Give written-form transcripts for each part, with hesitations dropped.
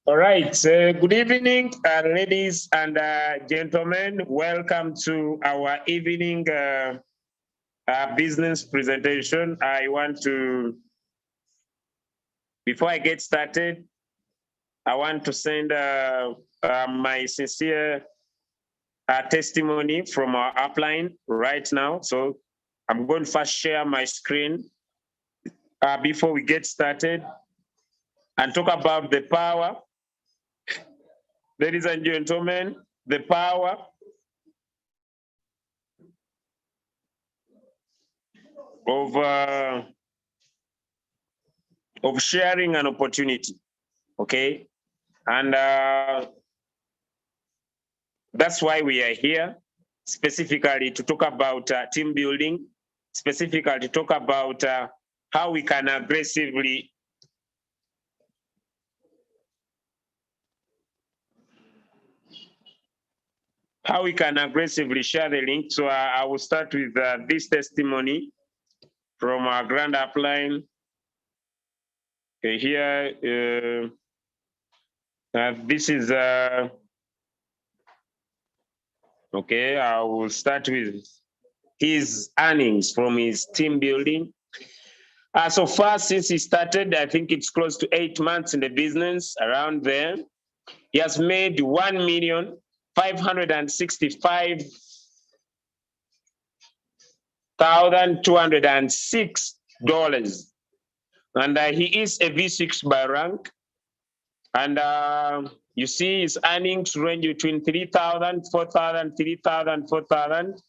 All right, good evening, ladies and gentlemen. Welcome to our evening business presentation. I want to, before I get started, I want to send my sincere testimony from our upline right now. So I'm going to first share my screen before we get started and talk about the power. Ladies and gentlemen, the power of sharing an opportunity, okay? And that's why we are here, specifically to talk about team building, specifically to talk about how we can aggressively share the link. So I will start with this testimony from our grand upline. Okay, here, this is, okay, I will start with his earnings from his team building. So far, since he started, I think it's close to 8 months in the business, around there. He has made $1,565,206. And he is a V6 by rank. And you see his earnings range between 3,000, 4,000, 3,000, 4,000.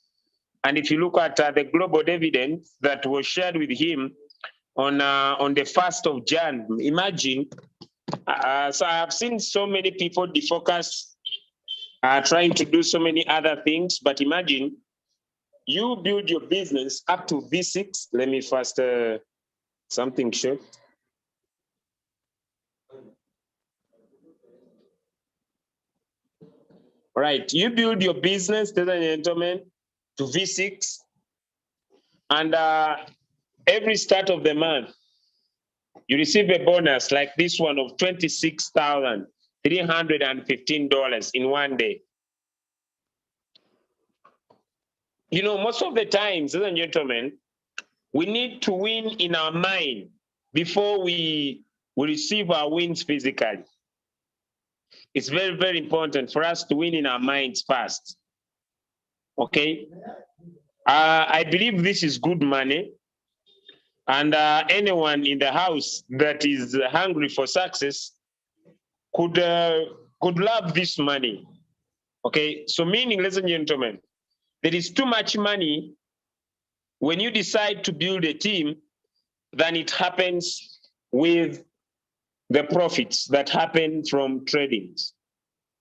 And if you look at the global dividend that was shared with him on the 1st of Jan, imagine. So I have seen so many people defocus, trying to do so many other things, but imagine you build your business up to V6. Let me first, something short. All right, you build your business, ladies and gentlemen, to V6, and every start of the month, you receive a bonus like this one of $26,315 in one day. You know, most of the times, ladies and gentlemen, we need to win in our mind before we receive our wins physically. It's very, very important for us to win in our minds first. Okay? I believe this is good money. And anyone in the house that is hungry for success could love this money. Okay? So meaning, ladies and gentlemen, there is too much money when you decide to build a team than it happens with the profits that happen from trading.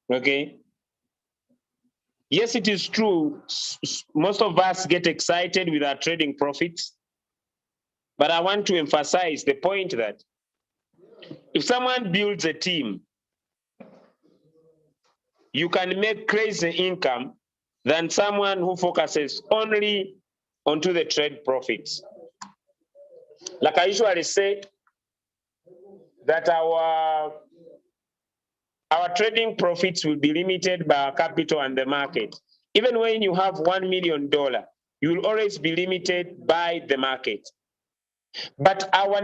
Okay? Yes, it is true. Most of us get excited with our trading profits. But I want to emphasize the point that if someone builds a team, you can make crazy income than someone who focuses only onto the trade profits. Like I usually say, that our trading profits will be limited by our capital and the market. Even when you have $1 million, you will always be limited by the market. But our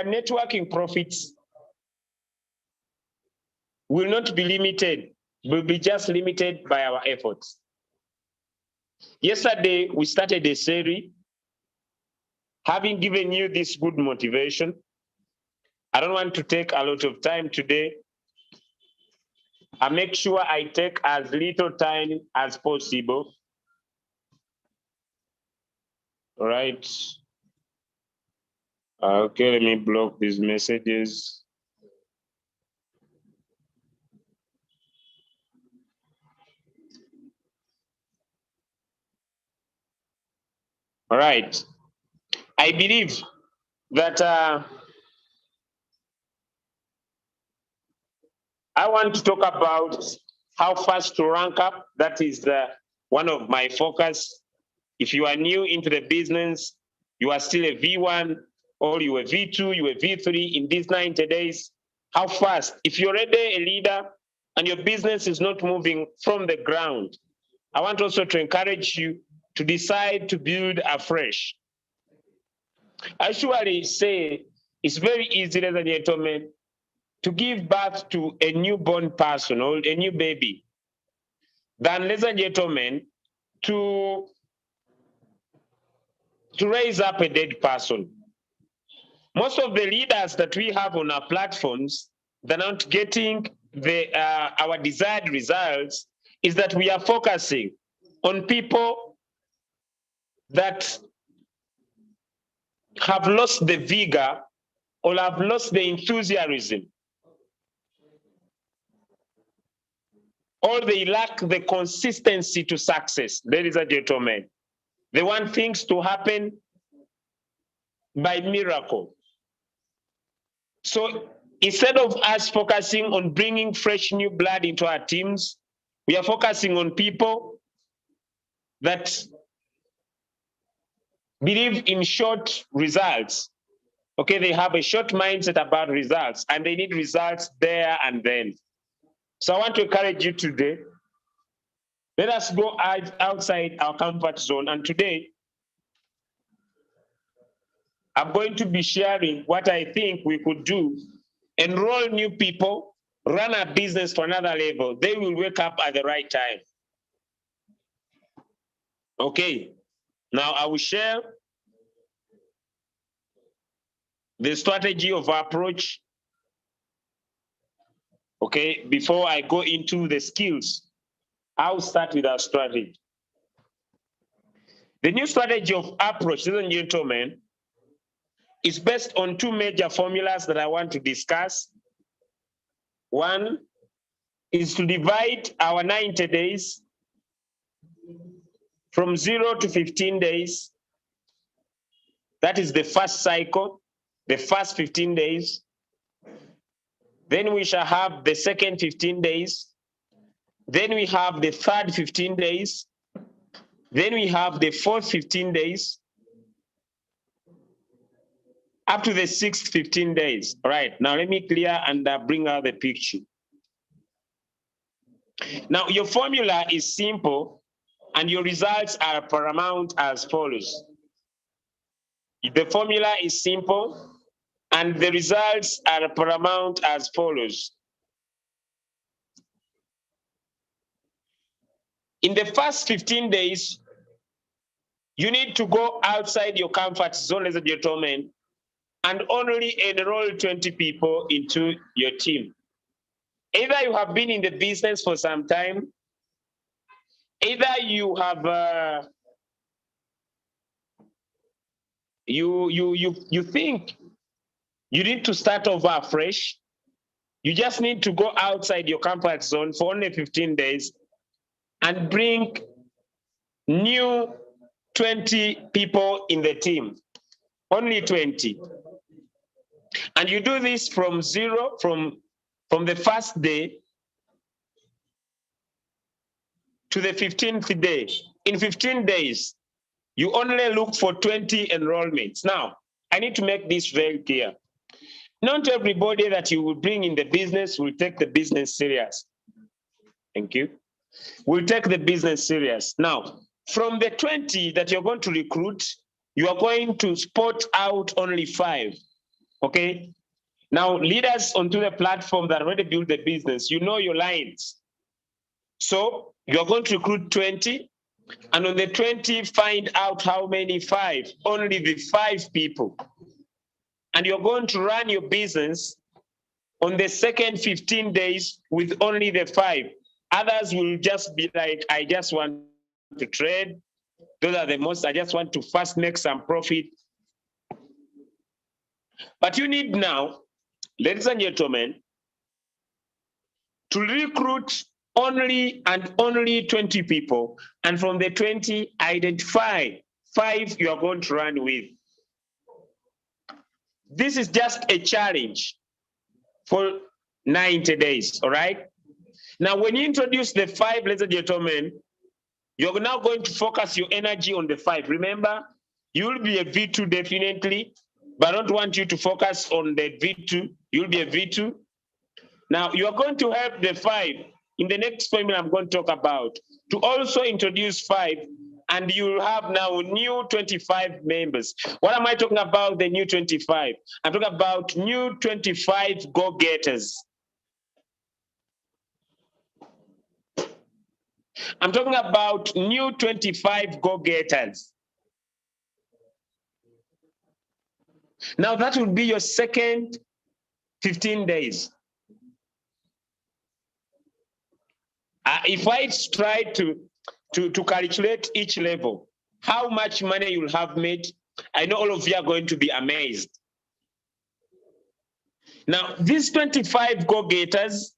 networking profits will not be limited, will be just limited by our efforts. Yesterday, we started a series, having given you this good motivation. I don't want to take a lot of time today. I make sure I take as little time as possible. All right. Okay, let me block these messages. All right. I believe that I want to talk about how fast to rank up. That is one of my focus. If you are new into the business, you are still a V1, or you are V2, you are V3 in these 90 days, How fast? If you're already a leader and your business is not moving from the ground, I want also to encourage you to decide to build afresh. I usually say it's very easy, ladies and gentlemen, to give birth to a newborn person or a new baby than, ladies and gentlemen, to raise up a dead person. Most of the leaders that we have on our platforms, they're not getting our desired results, is that we are focusing on people that have lost the vigor or have lost the enthusiasm, or they lack the consistency to success. Ladies and gentlemen, they want things to happen by miracle. So instead of us focusing on bringing fresh new blood into our teams, we are focusing on people that believe in short results. Okay, they have a short mindset about results and they need results there and then. So I want to encourage you today, let us go outside our comfort zone. And today, I'm going to be sharing what I think we could do. Enroll new people, run a business to another level. They will wake up at the right time. Okay, now I will share the strategy of our approach. Okay, before I go into the skills, I'll start with our strategy. The new strategy of approach, ladies and gentlemen, is based on two major formulas that I want to discuss. One is to divide our 90 days from 0 to 15 days. That is the first cycle, the first 15 days. Then we shall have the second 15 days. Then we have the third 15 days. Then we have the fourth 15 days. Up to the sixth 15 days. All right, now let me clear and bring out the picture. Now your formula is simple and your results are paramount as follows. The formula is simple and the results are paramount as follows. In the first 15 days, you need to go outside your comfort zone, ladies and gentlemen, and only enroll 20 people into your team. Either you have been in the business for some time, either you have you think you need to start over afresh. You just need to go outside your comfort zone for only 15 days and bring new 20 people in the team, only 20. And you do this from zero, from the first day to the 15th day. In 15 days, you only look for 20 enrollments. Now, I need to make this very clear. Not everybody that you will bring in the business will take the business serious. Thank you. Will take the business serious. Now, from the 20 that you're going to recruit, you are going to spot out only 5. Okay? Now, leaders onto the platform that already built the business, you know your lines. So you're going to recruit 20, and on the 20, find out how many 5, only the 5 people. And you're going to run your business on the second 15 days with only the 5. Others will just be like, I just want to trade. Those are the most, I just want to first make some profit. But you need now, ladies and gentlemen, to recruit only and only 20 people. And from the 20, identify 5 you are going to run with. This is just a challenge for 90 days, all right? Now, when you introduce the 5, ladies and gentlemen, you're now going to focus your energy on the 5. Remember, you will be a V2 definitely, but I don't want you to focus on the V2. You'll be a V2, Now, you are going to help the 5 in the next formula I'm going to talk about to also introduce 5, and you have now new 25 members. What am I talking about, the new 25? I'm talking about new 25 go-getters. I'm talking about new 25 go-getters. Now, that will be your second 15 days. If I try to calculate each level, how much money you'll have made, I know all of you are going to be amazed. Now, these 25 go-getters,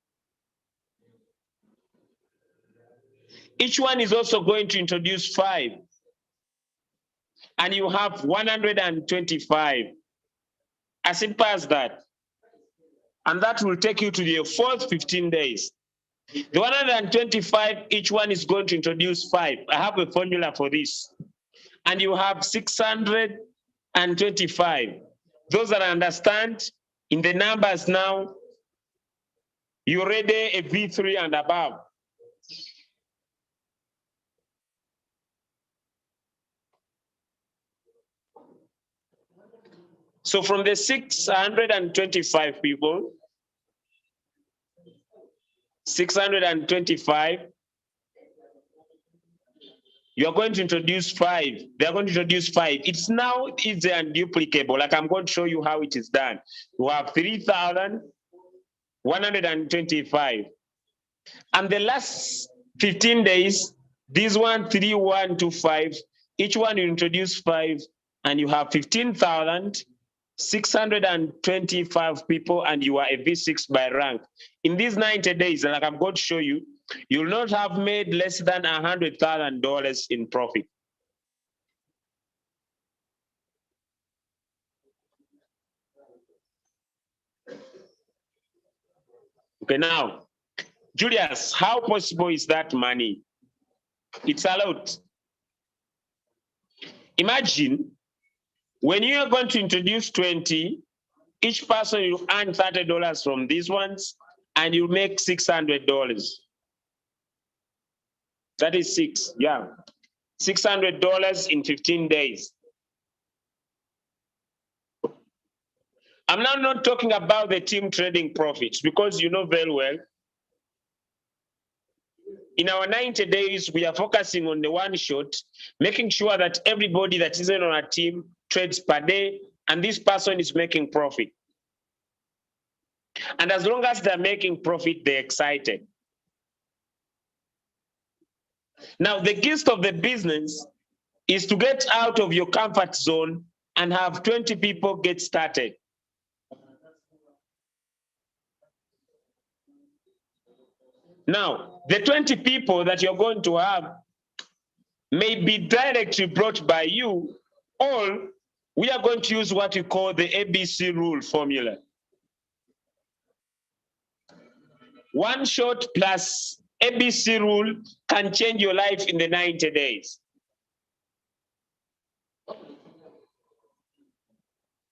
each one is also going to introduce 5. And you have 125. As it passes that. And that will take you to the fourth 15 days. The 125, each one is going to introduce 5. I have a formula for this. And you have 625. Those that understand in the numbers now, you're already a V3 and above. So from the 625 people, 625, you are going to introduce 5. They are going to introduce 5. It's now easy and duplicable. Like I'm going to show you how it is done. You have 3,125. And the last 15 days, this one, 3, 1, 2, 5, each one you introduce 5, and you have 15,625 people, and you are a V6 by rank. In these 90 days, like I'm going to show you, you'll not have made less than $100,000 in profit. Okay, now, Julius, how possible is that money? It's a lot. Imagine when you are going to introduce 20, each person you earn $30 from these ones, and you make $600. That is 6, yeah. $600 in 15 days. I'm now not talking about the team trading profits, because you know very well, in our 90 days, we are focusing on the one shot, making sure that everybody that isn't on our team trades per day, and this person is making profit. And as long as they're making profit, they're excited. Now, the gist of the business is to get out of your comfort zone and have 20 people get started. Now, the 20 people that you're going to have may be directly brought by you, or we are going to use what we call the ABC rule formula. One shot plus ABC rule can change your life in the 90 days.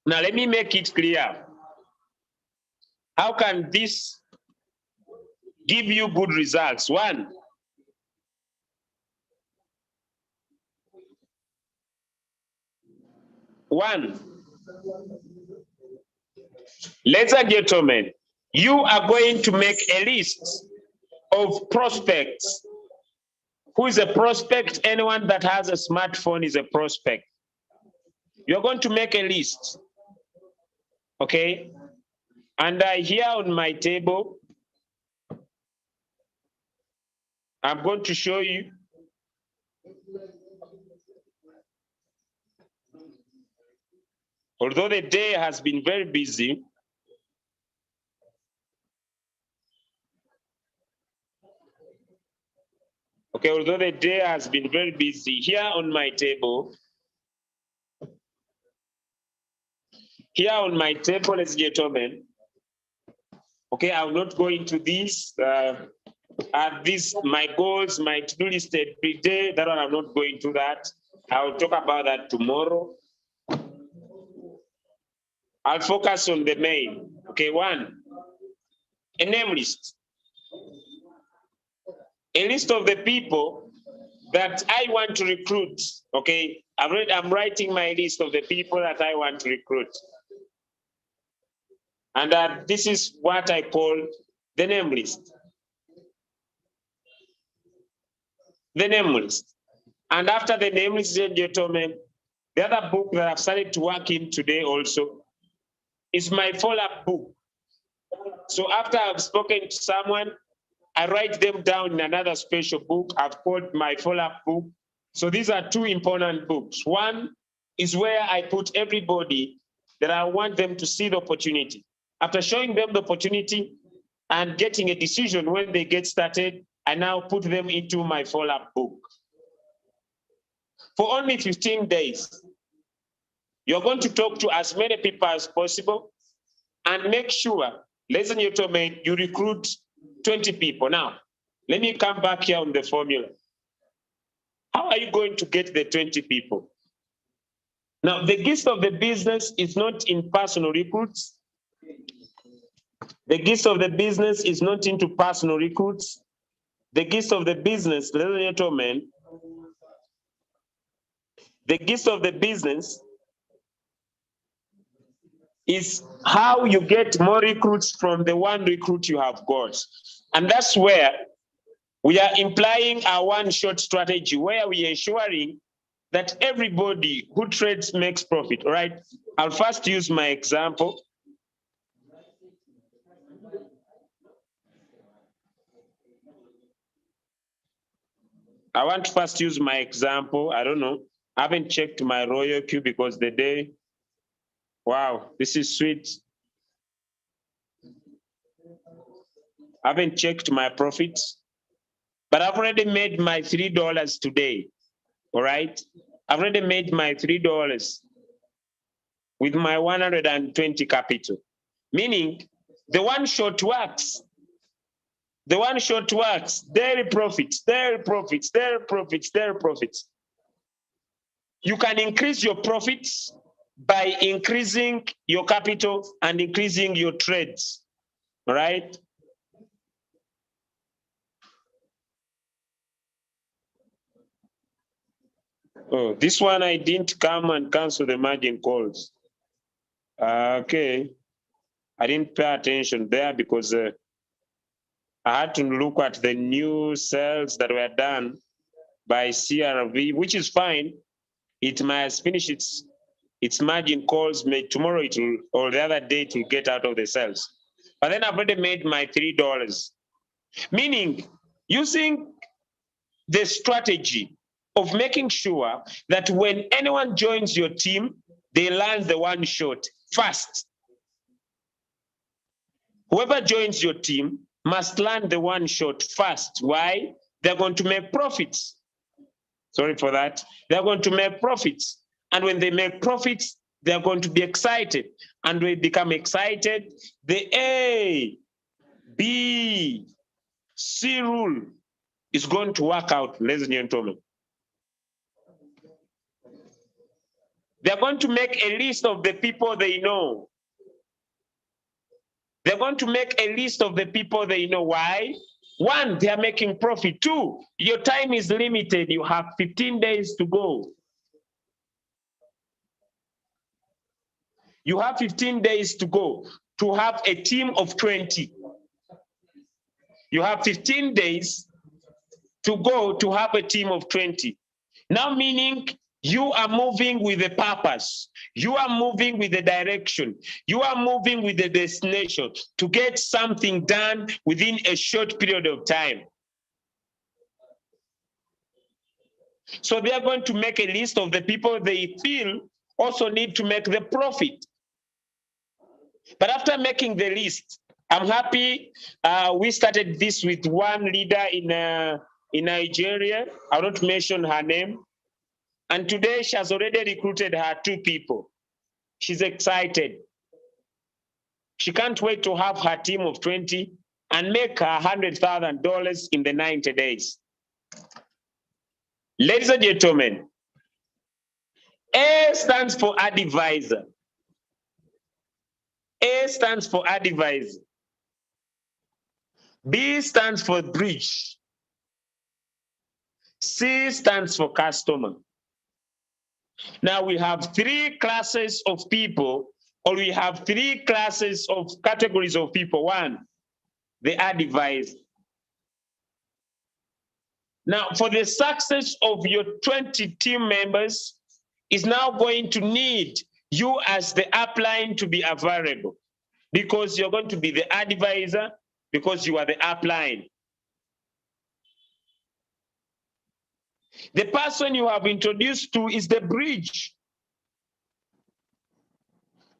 Now, let me make it clear. How can this give you good results? One, ladies and gentlemen, you are going to make a list of prospects. Who is a prospect? Anyone that has a smartphone is a prospect. You're going to make a list, okay? And here on my table, I'm going to show you although the day has been very busy, okay, although the day has been very busy, here on my table, ladies and gentlemen, okay, I will not go into this. These my goals, my to-do list every day. That one I'm not going to that. I will talk about that tomorrow. I'll focus on the main. Okay, one. A name list. A list of the people that I want to recruit. Okay, I'm writing my list of the people that I want to recruit. And this is what I call the name list. The name list. And after the name list, gentlemen, the other book that I've started to work in today also is my follow-up book. So after I've spoken to someone, I write them down in another special book I've called my follow-up book. So these are two important books. One is where I put everybody that I want them to see the opportunity. After showing them the opportunity and getting a decision when they get started, I now put them into my follow-up book. For only 15 days, you're going to talk to as many people as possible and make sure, ladies and gentlemen, you recruit 20 people. Now, let me come back here on the formula. How are you going to get the 20 people? Now, the gist of the business is not in personal recruits. The gist of the business is not into personal recruits. The gist of the business, ladies and gentlemen, the gist of the business is how you get more recruits from the one recruit you have got. And that's where we are implying our one-shot strategy, where we are ensuring that everybody who trades makes profit, all right? I'll first use my example. I want to first use my example. I don't know. I haven't checked my royal queue because the day, wow, this is sweet. I haven't checked my profits, but I've already made my $3 today, all right? I've already made my $3 with my 120 capital, meaning the one shot works. The one shot works, daily profits, daily profits, daily profits, daily profits. You can increase your profits by increasing your capital and increasing your trades, all right? Oh, this one I didn't come and cancel the margin calls. Okay, I didn't pay attention there because I had to look at the new sales that were done by CRV, which is fine. It must finish its margin calls. Tomorrow it will, or the other day it will get out of the sales. But then I've already made my $3, meaning using the strategy of making sure that when anyone joins your team, they learn the one shot fast. Whoever joins your team must learn the one shot fast. Why? They're going to make profits. Sorry for that. They're going to make profits. And when they make profits, they're going to be excited. And when they become excited, the A, B, C rule is going to work out, ladies and gentlemen. They're going to make a list of the people they know. They're going to make a list of the people they know. Why? One, they are making profit. Two, your time is limited. You have 15 days to go. You have 15 days to go to have a team of 20. You have 15 days to go to have a team of 20. Now, meaning you are moving with a purpose. You are moving with a direction. You are moving with a destination to get something done within a short period of time. So they are going to make a list of the people they feel also need to make the profit. But after making the list, I'm happy we started this with one leader in Nigeria. I won't mention her name. And today she has already recruited her 2 people. She's excited. She can't wait to have her team of 20 and make her $100,000 in the 90 days. Ladies and gentlemen, A stands for advisor. A stands for advisor. B stands for bridge. C stands for customer. Now we have three classes of people, or we have three classes of categories of people. One, the advisor. Now, for the success of your 20 team members, is now going to need you as the upline to be available, because you're going to be the advisor, because you are the upline. The person you have introduced to is the bridge.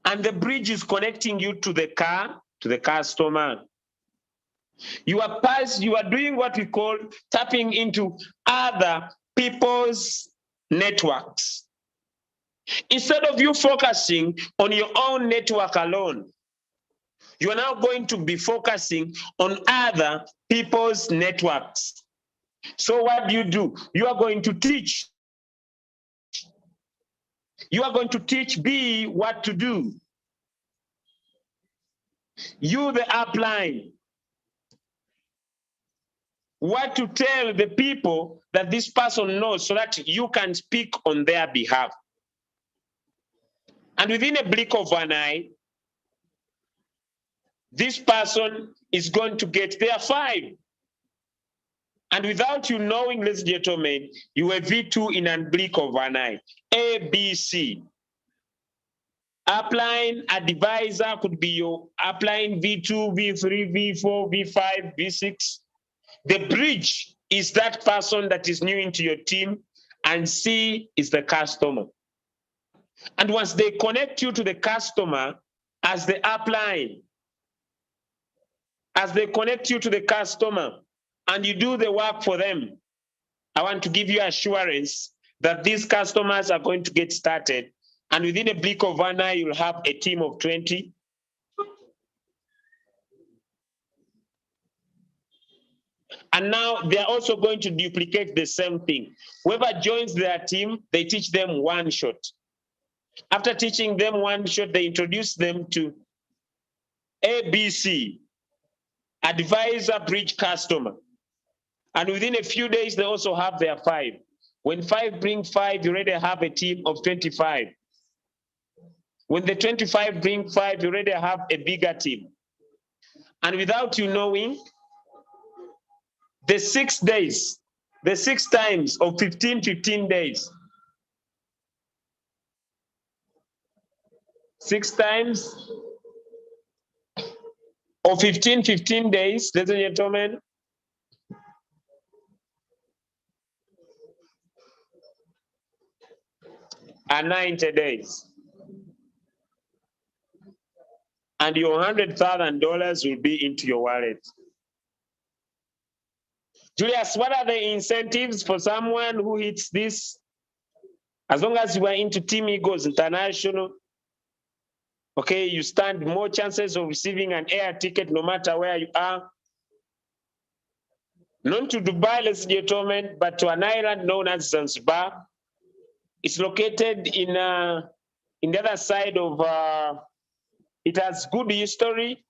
And the bridge is connecting you to the car, to the customer. You are doing what we call tapping into other people's networks. Instead of you focusing on your own network alone, you are now going to be focusing on other people's networks. So what do? You are going to teach. You are going to teach B what to do. You, the upline, what to tell the people that this person knows, so that you can speak on their behalf. And within a blink of an eye, this person is going to get their 5. And without you knowing, ladies and gentlemen, you were V2 in a blink of an eye. A, B, C. Upline advisor could be your upline V2, V3, V4, V5, V6. The bridge is that person that is new into your team, and C is the customer. And once they connect you to the customer as the upline, as they connect you to the customer and you do the work for them, I want to give you assurance that these customers are going to get started. And within a blink of an eye, you'll have a team of 20. And now they're also going to duplicate the same thing. Whoever joins their team, they teach them one shot. After teaching them one shot, they introduce them to ABC, advisor, bridge, customer. And within a few days, they also have their 5. When 5 bring 5, you already have a team of 25. When the 25 bring 5, you already have a bigger team. And without you knowing, the 6 days, the 6 times of 15 days, 6 times of 15 days, ladies and gentlemen, are 90 days. And your $100,000 will be into your wallet. Julius, what are the incentives for someone who hits this? As long as you are into Team Eagles International, okay, you stand more chances of receiving an air ticket no matter where you are. Not to Dubai, ladies and gentlemen, but to an island known as Zanzibar. It's located in the other side of, it has good history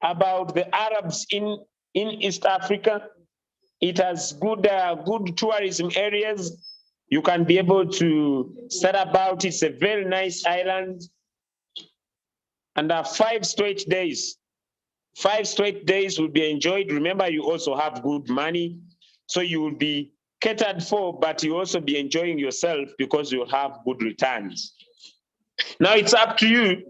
about the Arabs in East Africa. It has good tourism areas. You can be able to set about. It's a very nice island. And 5 straight days. 5 straight days will be enjoyed. Remember, you also have good money. So you will be catered for, but you also be enjoying yourself because you'll have good returns. Now it's up to you.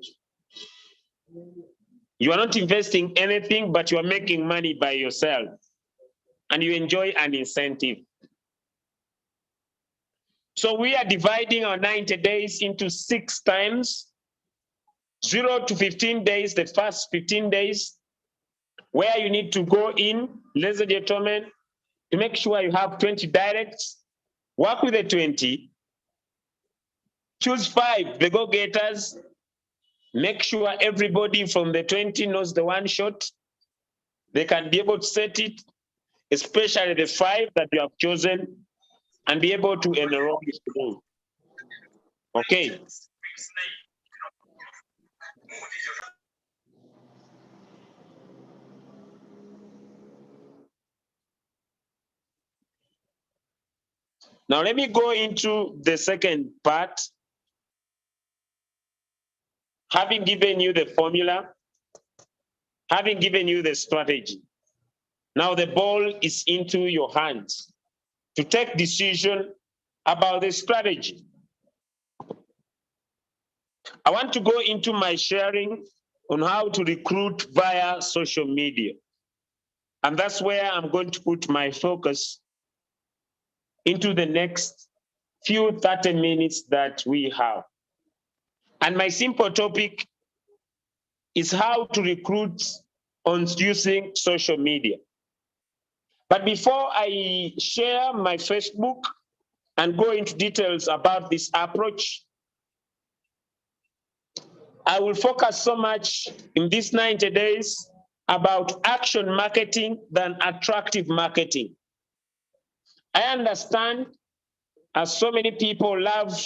You are not investing anything, but you are making money by yourself. And you enjoy an incentive. So we are dividing our 90 days into 6 times, 0 to 15 days, the first 15 days, where you need to go in, ladies and gentlemen, to make sure you have 20 directs, work with the 20, choose 5, the go-getters, make sure everybody from the 20 knows the one shot. They can be able to set it, especially the 5 that you have chosen, and be able to enroll you. Okay. Now let me go into the second part. Having given you the formula, having given you the strategy, now the ball is into your hands to take decision about the strategy. I want to go into my sharing on how to recruit via social media. And that's where I'm going to put my focus into the next few 30 minutes that we have. And my simple topic is how to recruit on using social media. But before I share my Facebook and go into details about this approach, I will focus so much in these 90 days about action marketing than attractive marketing. I understand as so many people love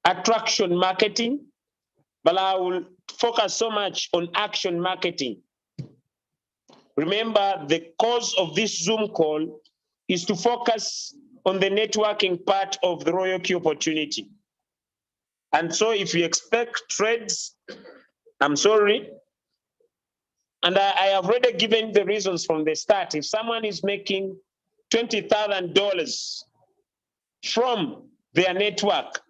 attraction marketing, but I will focus so much on action marketing. Remember, the cause of this Zoom call is to focus on the networking part of the Royal Key opportunity. And so if you expect trades, I'm sorry. And I have already given the reasons from the start. If someone is making $20,000 from their network,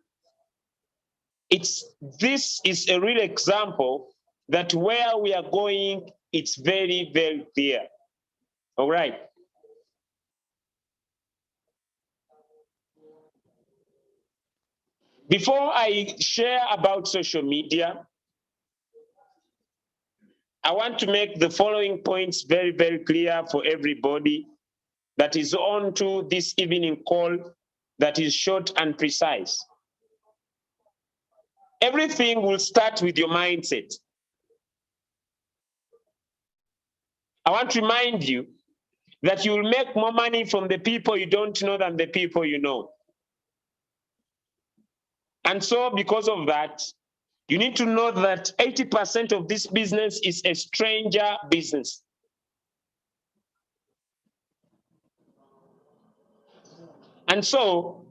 this is a real example that where we are going, it's very, very clear. All right. Before I share about social media, I want to make the following points very, very clear for everybody that is on to this evening call that is short and precise. Everything will start with your mindset. I want to remind you that you will make more money from the people you don't know than the people you know. And so because of that, you need to know that 80% of this business is a stranger business. And so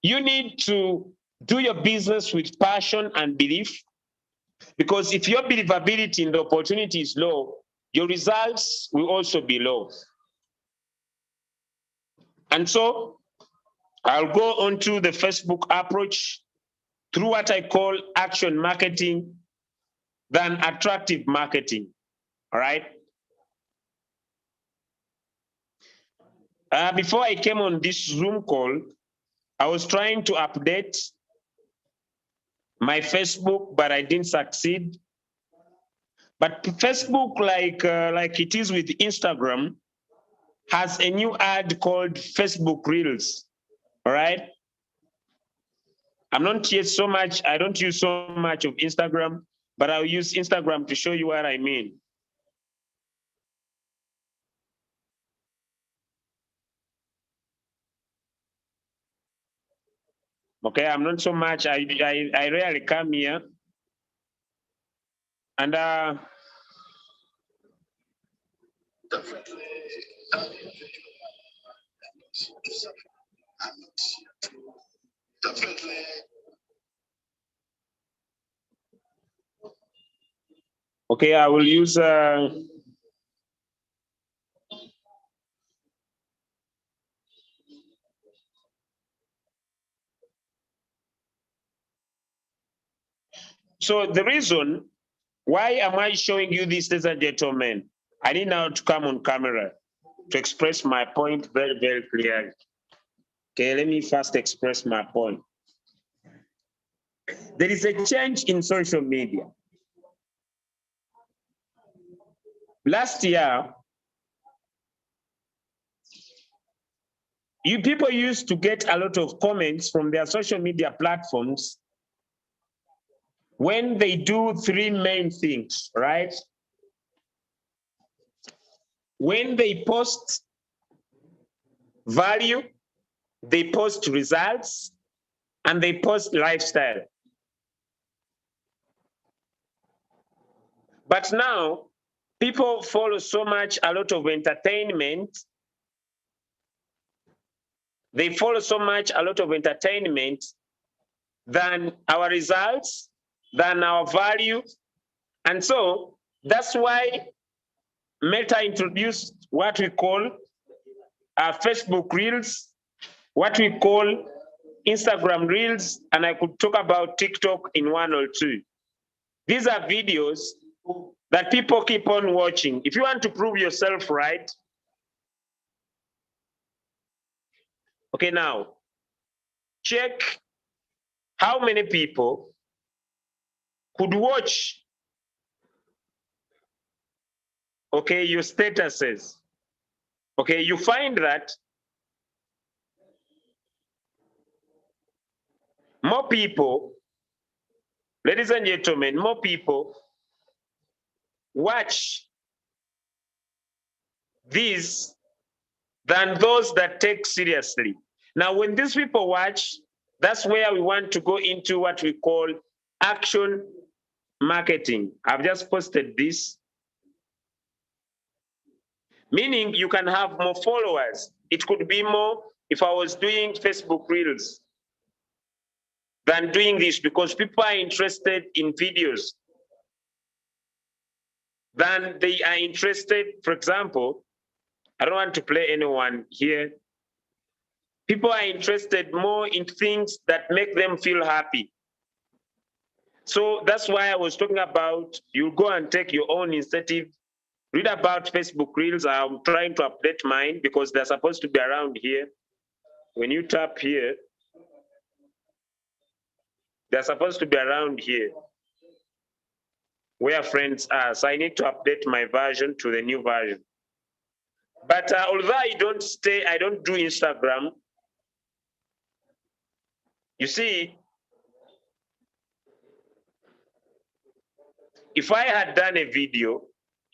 you need to do your business with passion and belief, because if your believability in the opportunity is low, your results will also be low. And so I'll go on to the Facebook approach through what I call action marketing than attractive marketing. All right. Before I came on this Zoom call, I was trying to update my Facebook, but I didn't succeed. But Facebook, like it is with Instagram, has a new ad called Facebook Reels. All right. I'm not yet so much, I don't use so much of Instagram, but I'll use Instagram to show you what I mean. Okay, I'm not so much, I rarely come here. And okay, I will use so the reason why am I showing you this, ladies and gentlemen? I need now to come on camera to express my point very, very clearly. Okay, let me first express my point. There is a change in social media. Last year, you people used to get a lot of comments from their social media platforms when they do three main things, right? When they post value, they post results, and they post lifestyle. But now, People follow so much, a lot of entertainment. They follow so much, a lot of entertainment than our results, than our value. And so that's why Meta introduced what we call Facebook Reels, what we call Instagram Reels, and I could talk about TikTok in one or two. These are videos that people keep on watching. If you want to prove yourself right, okay, now check how many people could watch, okay, your statuses. Okay, you find that more people, ladies and gentlemen, more people watch these than those that take seriously. Now, when these people watch, that's where we want to go into what we call action marketing. I've just posted this. Meaning you can have more followers. It could be more if I was doing Facebook Reels than doing this, because people are interested in videos than they are interested. For example, I don't want to play anyone here. People are interested more in things that make them feel happy. So that's why I was talking about you go and take your own initiative. Read about Facebook Reels. I'm trying to update mine because they're supposed to be around here. When you tap here, they're supposed to be around here where friends are. So I need to update my version to the new version. But although I don't do Instagram, you see, if I had done a video,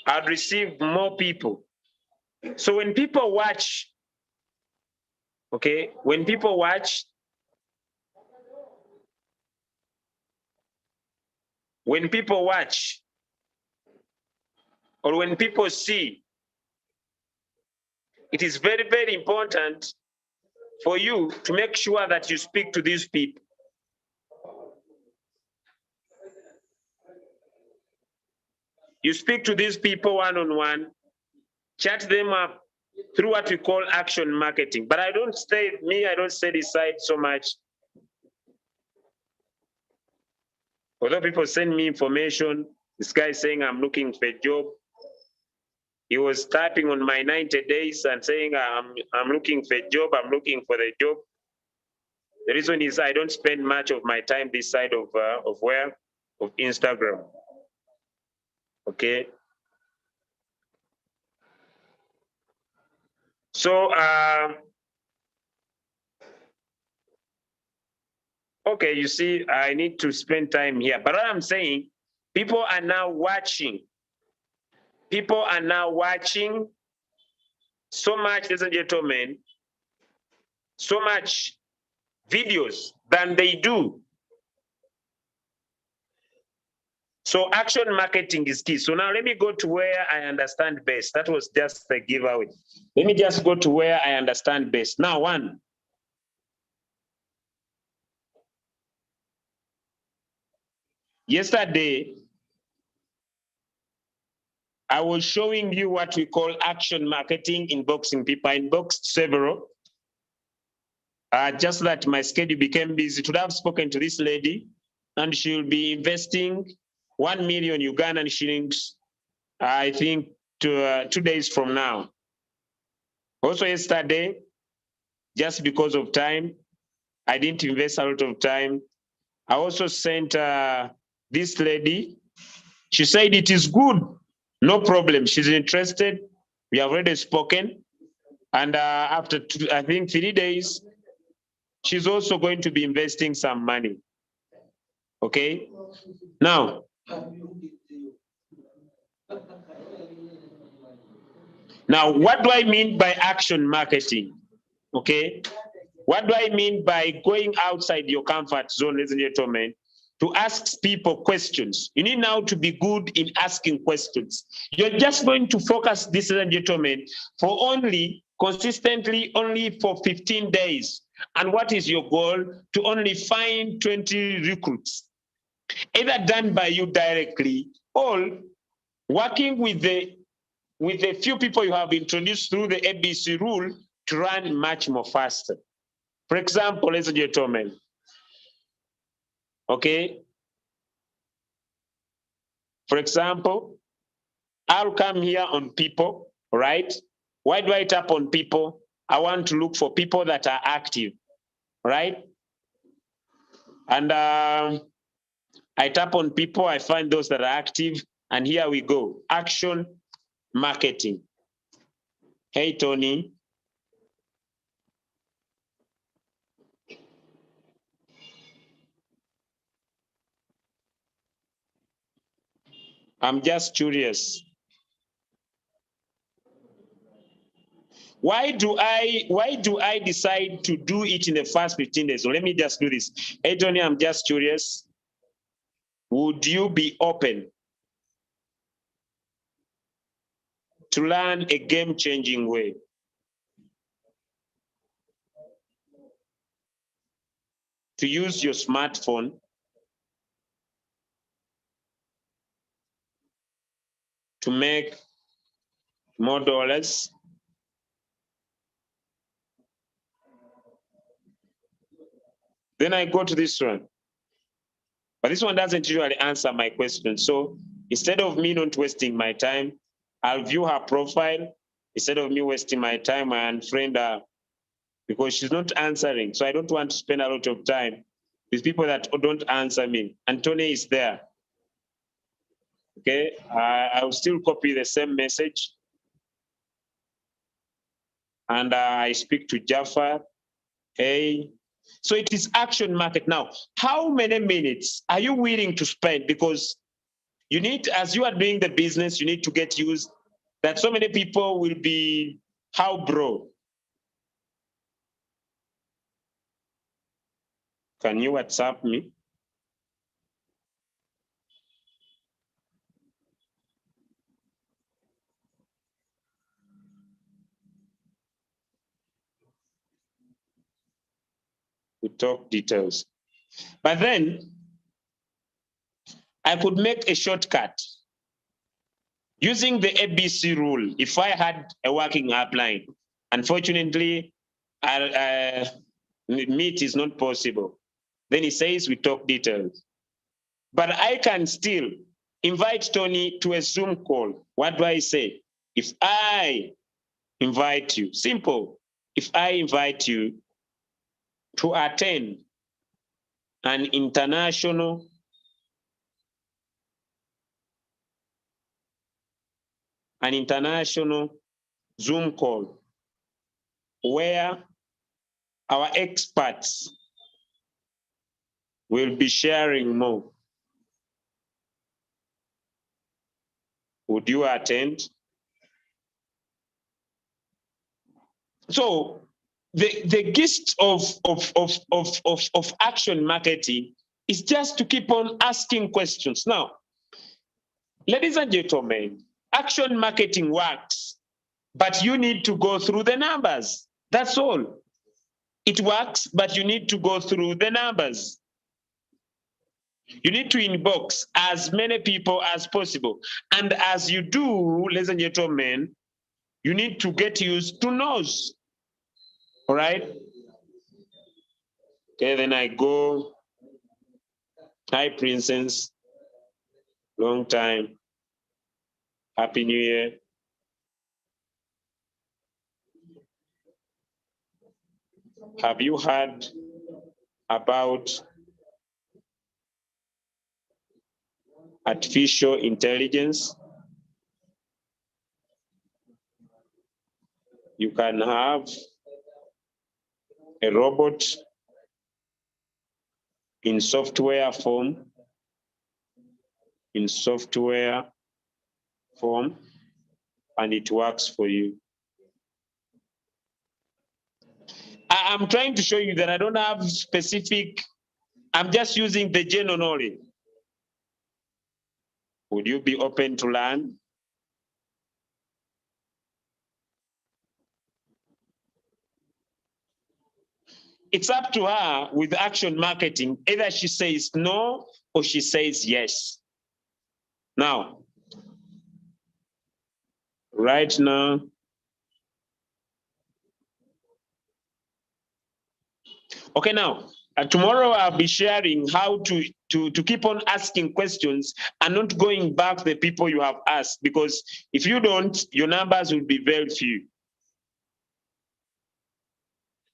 I'd receive more people. So when people watch, okay, when people watch, or when people see, it is very, very important for you to make sure that you speak to these people. You speak to these people one-on-one, chat them up through what we call action marketing. But I don't stay aside so much. Although people send me information, this guy is saying I'm looking for a job. He was typing on my 90 days and saying I'm looking for a job, I'm looking for the job. The reason is I don't spend much of my time this side of Instagram. Okay. So okay, you see, I need to spend time here. But what I'm saying, people are now watching. People are now watching so much, ladies and gentlemen, so much videos than they do. So action marketing is key. So now let me go to where I understand best. That was just a giveaway. Let me just go to where I understand best. Now, one. Yesterday, I was showing you what we call action marketing, inboxing people. I inboxed several. Just that my schedule became busy. To have spoken to this lady, and she'll be investing 1 million Ugandan shillings, I think, 2 days from now. Also yesterday, just because of time, I didn't invest a lot of time. I also sent this lady. She said it is good, no problem. She's interested. We have already spoken. And after, I think, 3 days, she's also going to be investing some money. Okay? Now, what do I mean by action marketing? Okay? What do I mean by going outside your comfort zone, ladies and gentlemen? to ask people questions. You need now to be good in asking questions. You're just going to focus, this, ladies and gentlemen, for only consistently only for 15 days. And what is your goal? To only find 20 recruits, either done by you directly or working with the few people you have introduced through the ABC rule to run much more faster. For example, ladies and gentlemen, okay? For example, I'll come here on people, right? Why do I tap on people? I want to look for people that are active, right? And I tap on people, I find those that are active, and here we go. Action marketing. Hey, Tony. I'm just curious. Why do I decide to do it in the first 15 days? So let me just do this. Hey, Tony, I'm just curious. Would you be open to learn a game-changing way to use your smartphone to make more dollars? Then I go to this one. But this one doesn't usually answer my question. So instead of me not wasting my time, I'll view her profile. Instead of me wasting my time, I unfriend her because she's not answering. So I don't want to spend a lot of time with people that don't answer me. And Tony is there. Okay, I'll still copy the same message. And I speak to Jaffa. Hey, so it is action market. Now, how many minutes are you willing to spend? Because you need, as you are doing the business, you need to get used that so many people will be, how bro? Can you WhatsApp me? We talk details. But then I could make a shortcut using the ABC rule. If I had a working upline, unfortunately, meet is not possible. Then he says we talk details. But I can still invite Tony to a Zoom call. What do I say? If I invite you, simple. If I invite you to attend an international Zoom call where our experts will be sharing more, would you attend? So the gist of action marketing is just to keep on asking questions. Now, ladies and gentlemen, action marketing works, but you need to go through the numbers. That's all. It works, but you need to go through the numbers. You need to inbox as many people as possible. And as you do, ladies and gentlemen, you need to get used to no's. All right? Okay, then I go. Hi, Princess. Long time. Happy New Year. Have you heard about artificial intelligence? You can have a robot in software form, and it works for you. I'm trying to show you that I don't have specific I'm just using the general knowledge. Would you be open to learn? It's up to her with action marketing. Either she says no or she says yes. Now, right now, okay, now, tomorrow I'll be sharing how to keep on asking questions and not going back the people you have asked, because if you don't, your numbers will be very few.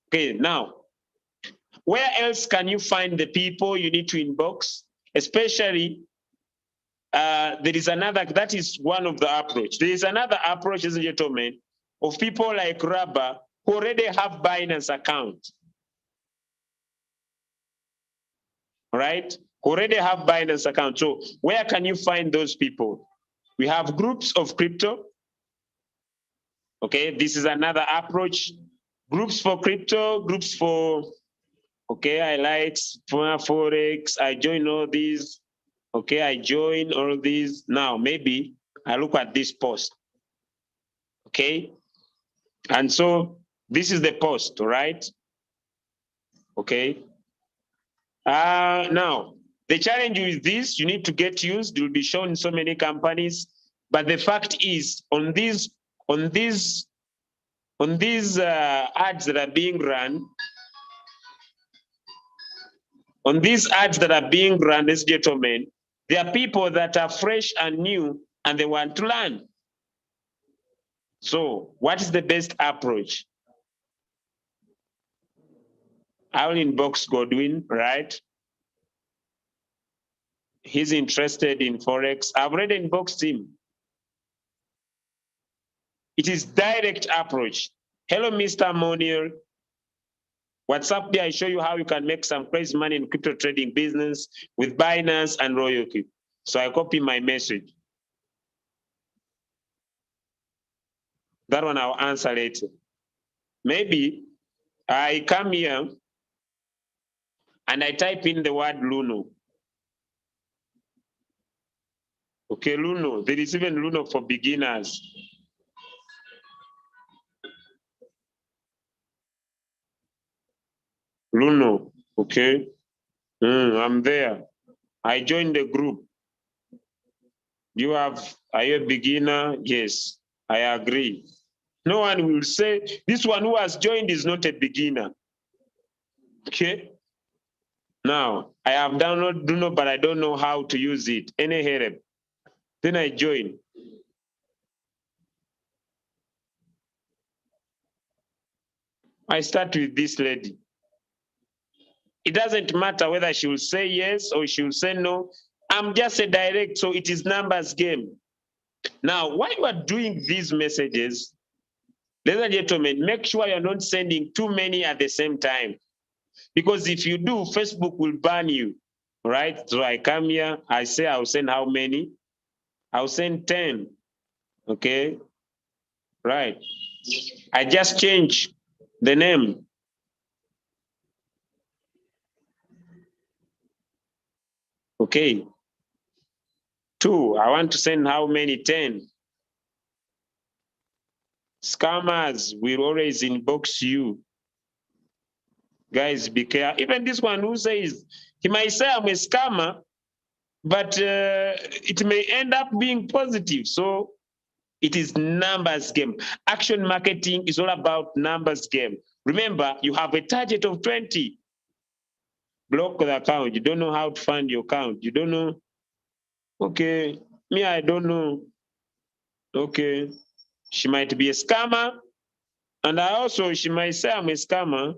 Okay, now, where else can you find the people you need to inbox? Especially, there is another, that is one of the approach. There is another approach, ladies and gentlemen, of people like Rabba who already have Binance account. Right? Who already have Binance account. So where can you find those people? We have groups of crypto. Okay, this is another approach. Groups for crypto, groups for, okay, I like Forex, I join all these. Okay, I join all these. Now, maybe I look at this post. Okay, and so this is the post, right? Okay. Now, the challenge with this, you need to get used. It will be shown in so many companies. But the fact is, on these ads that are being run, ladies and gentlemen, there are people that are fresh and new and they want to learn. So what is the best approach? I will inbox Godwin, right? He's interested in Forex. I've already inboxed him. It is direct approach. Hello, Mr. Monir. What's up there? I show you how you can make some crazy money in crypto trading business with Binance and Royalty. So I copy my message. That one I'll answer later. Maybe I come here and I type in the word Luno. Okay, Luno. There is even Luno for beginners. Luno, okay. I'm there. I joined the group. Are you a beginner? Yes, I agree. No one will say, this one who has joined is not a beginner. Okay. Now, I have downloaded Luno, but I don't know how to use it. Any help? Then I join. I start with this lady. It doesn't matter whether she will say yes or she will say no. I'm just a direct, so it is numbers game. Now, while you are doing these messages, ladies and gentlemen, make sure you're not sending too many at the same time. Because if you do, Facebook will ban you, right? So I come here, I say I'll send how many? I'll send 10, okay? Right. I just change the name. Okay. 2, I want to send how many? 10. Scammers will always inbox you. Guys, be careful. Even this one who says, he might say I'm a scammer, but it may end up being positive. So it is numbers game. Action marketing is all about numbers game. Remember, you have a target of 20. Block the account. You don't know how to find your account. You don't know. Okay, me, I don't know. Okay, she might be a scammer. And she might say I'm a scammer,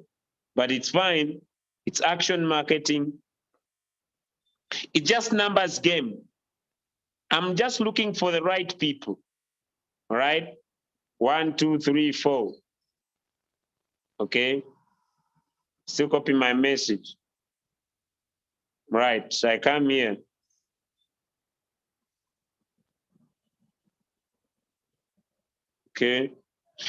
but it's fine. It's action marketing. It's just numbers game. I'm just looking for the right people. All right. 1, 2, 3, 4. Okay. Still copy my message. Right. So I come here. Okay.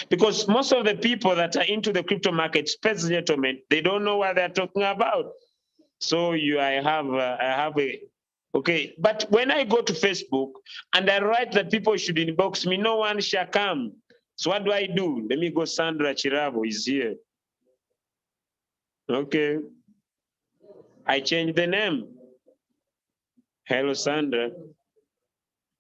Because most of the people that are into the crypto market, space gentlemen, they don't know what they're talking about. So I have a, okay. But when I go to Facebook and I write that people should inbox me, no one shall come. So what do? Let me go. Sandra Chiravo is here. Okay. I change the name. Hello, Sandra.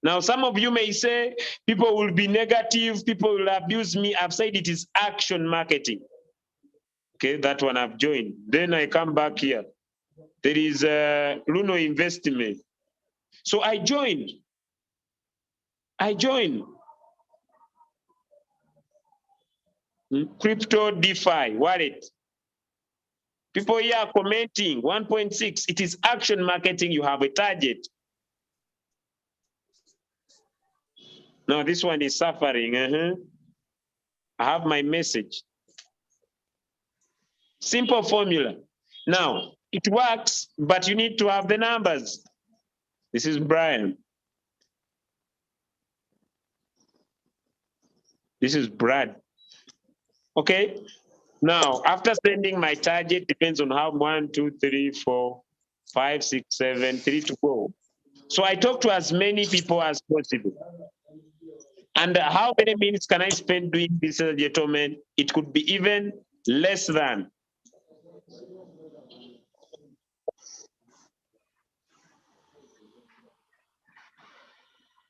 Now, some of you may say people will be negative, people will abuse me. I've said it is action marketing. Okay, that one I've joined. Then I come back here. There is Luno Investment. So I joined. Crypto DeFi wallet. People here are commenting 1.6. It is action marketing. You have a target. Now this one is suffering. I have my message. Simple formula. Now it works, but you need to have the numbers. This is Brian. This is Brad. Okay. Now, after sending my target, depends on how 1, 2, 3, 4, 5, 6, 7, 3 to 4. So I talk to as many people as possible. And how many minutes can I spend doing this, gentlemen? It could be even less than.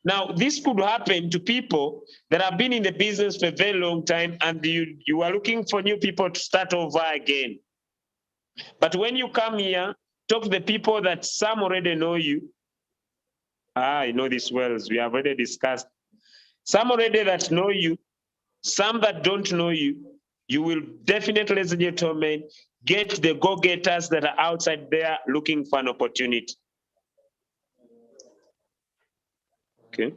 Now, this could happen to people that have been in the business for a very long time and you are looking for new people to start over again. But when you come here, talk to the people that some already know you. I know this well. We have already discussed. Some already that know you, some that don't know you. You will definitely, ladies and gentlemen, get the go-getters that are outside there looking for an opportunity. Okay.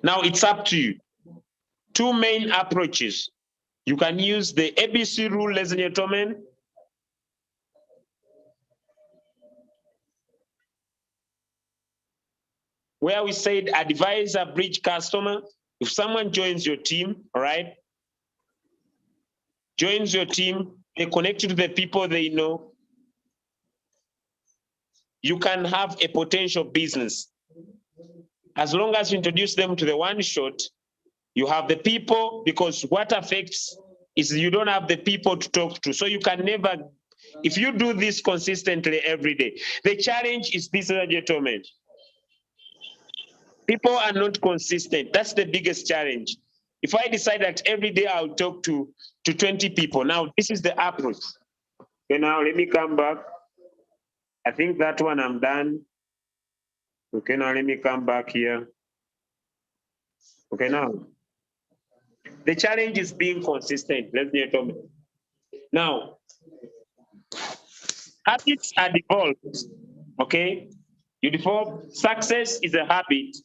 Now it's up to you. Two main approaches. You can use the ABC rule, ladies and gentlemen. Where we said advise a bridge customer. If someone joins your team, all right, joins your team, they connect you to the people they know, you can have a potential business. As long as you introduce them to the one shot, you have the people, because what affects is you don't have the people to talk to. So you can never, if you do this consistently every day, the challenge is this, gentlemen. People are not consistent. That's the biggest challenge. If I decide that every day I'll talk to 20 people, now this is the approach. Okay, now let me come back. I think that one I'm done. Okay, now let me come back here. Okay, now the challenge is being consistent. Let's get on. Now, habits are developed. Okay, you develop. Success is a habit.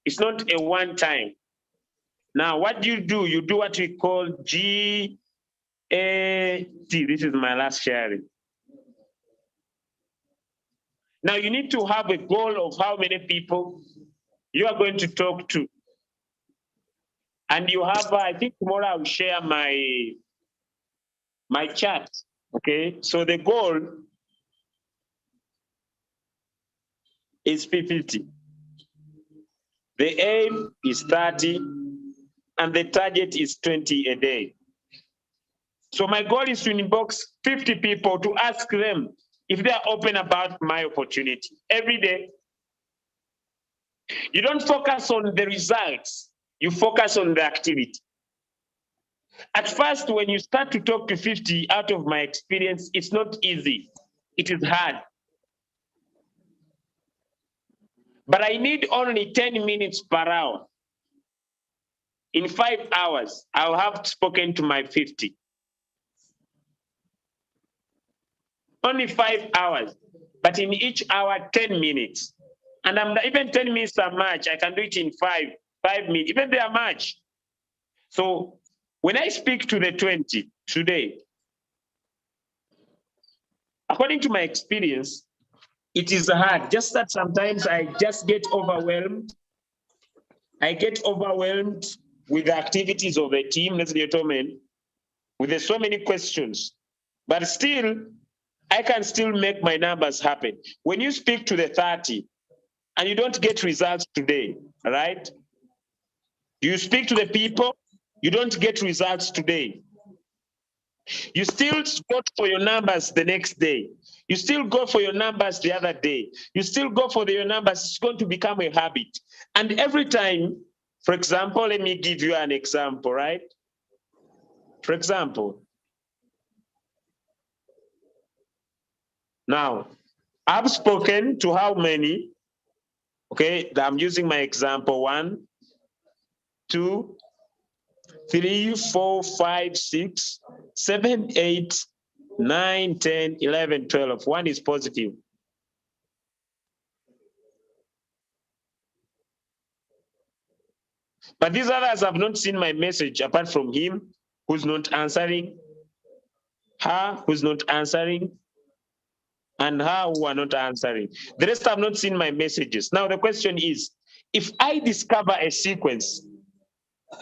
It's not a one time. Now, what do? You do what we call GAT. This is my last sharing. Now, you need to have a goal of how many people you are going to talk to. And you have, I think tomorrow I'll share my chat. Okay, so the goal is 50. The aim is 30, and the target is 20 a day. So my goal is to inbox 50 people to ask them if they are open about my opportunity every day. You don't focus on the results, you focus on the activity. At first, when you start to talk to 50, out of my experience, it's not easy. It is hard. But I need only 10 minutes per hour. In 5 hours, I'll have spoken to my 50. Only 5 hours, but in each hour, 10 minutes. And even 10 minutes are much. I can do it in 5 minutes, even they are much. So when I speak to the 20 today, according to my experience, it is hard. Just that sometimes I just get overwhelmed. I get overwhelmed with the activities of the team, ladies and gentlemen. with so many questions, but still, I can still make my numbers happen. When you speak to the 30 and you don't get results today, right? You speak to the people, you don't get results today. You still go for your numbers the next day. You still go for your numbers the other day. You still go for your numbers. It's going to become a habit. And every time, for example, let me give you an example, right? For example, now, I've spoken to how many? Okay, I'm using my example 1, 2, 3, 4, 5, 6, 7, 8, 9, 10, 11, 12. 1 is positive. But these others have not seen my message apart from him who's not answering, her who's not answering, and her who are not answering. The rest have not seen my messages. Now the question is, if I discover a sequence,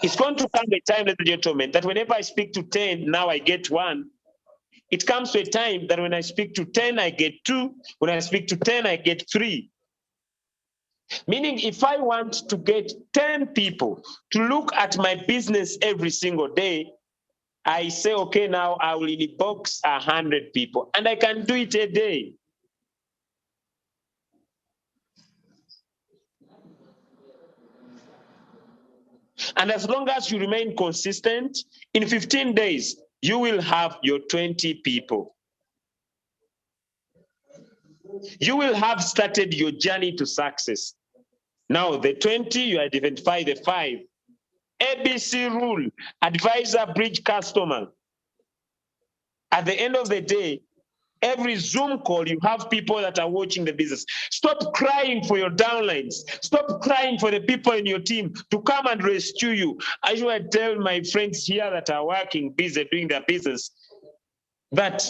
it's going to come a time, ladies and gentlemen, that whenever I speak to 10, now I get 1. It comes to a time that when I speak to 10, I get 2. When I speak to 10, I get 3. Meaning, if I want to get 10 people to look at my business every single day, I say, okay, now I will inbox 100 people, and I can do it a day. And as long as you remain consistent, in 15 days, you will have your 20 people. You will have started your journey to success. Now, the 20, you identify the 5. ABC rule, advisor, bridge, customer. At the end of the day, every Zoom call, you have people that are watching the business. Stop crying for your downlines. Stop crying for the people in your team to come and rescue you. I usually tell my friends here that are working, busy, doing their business, that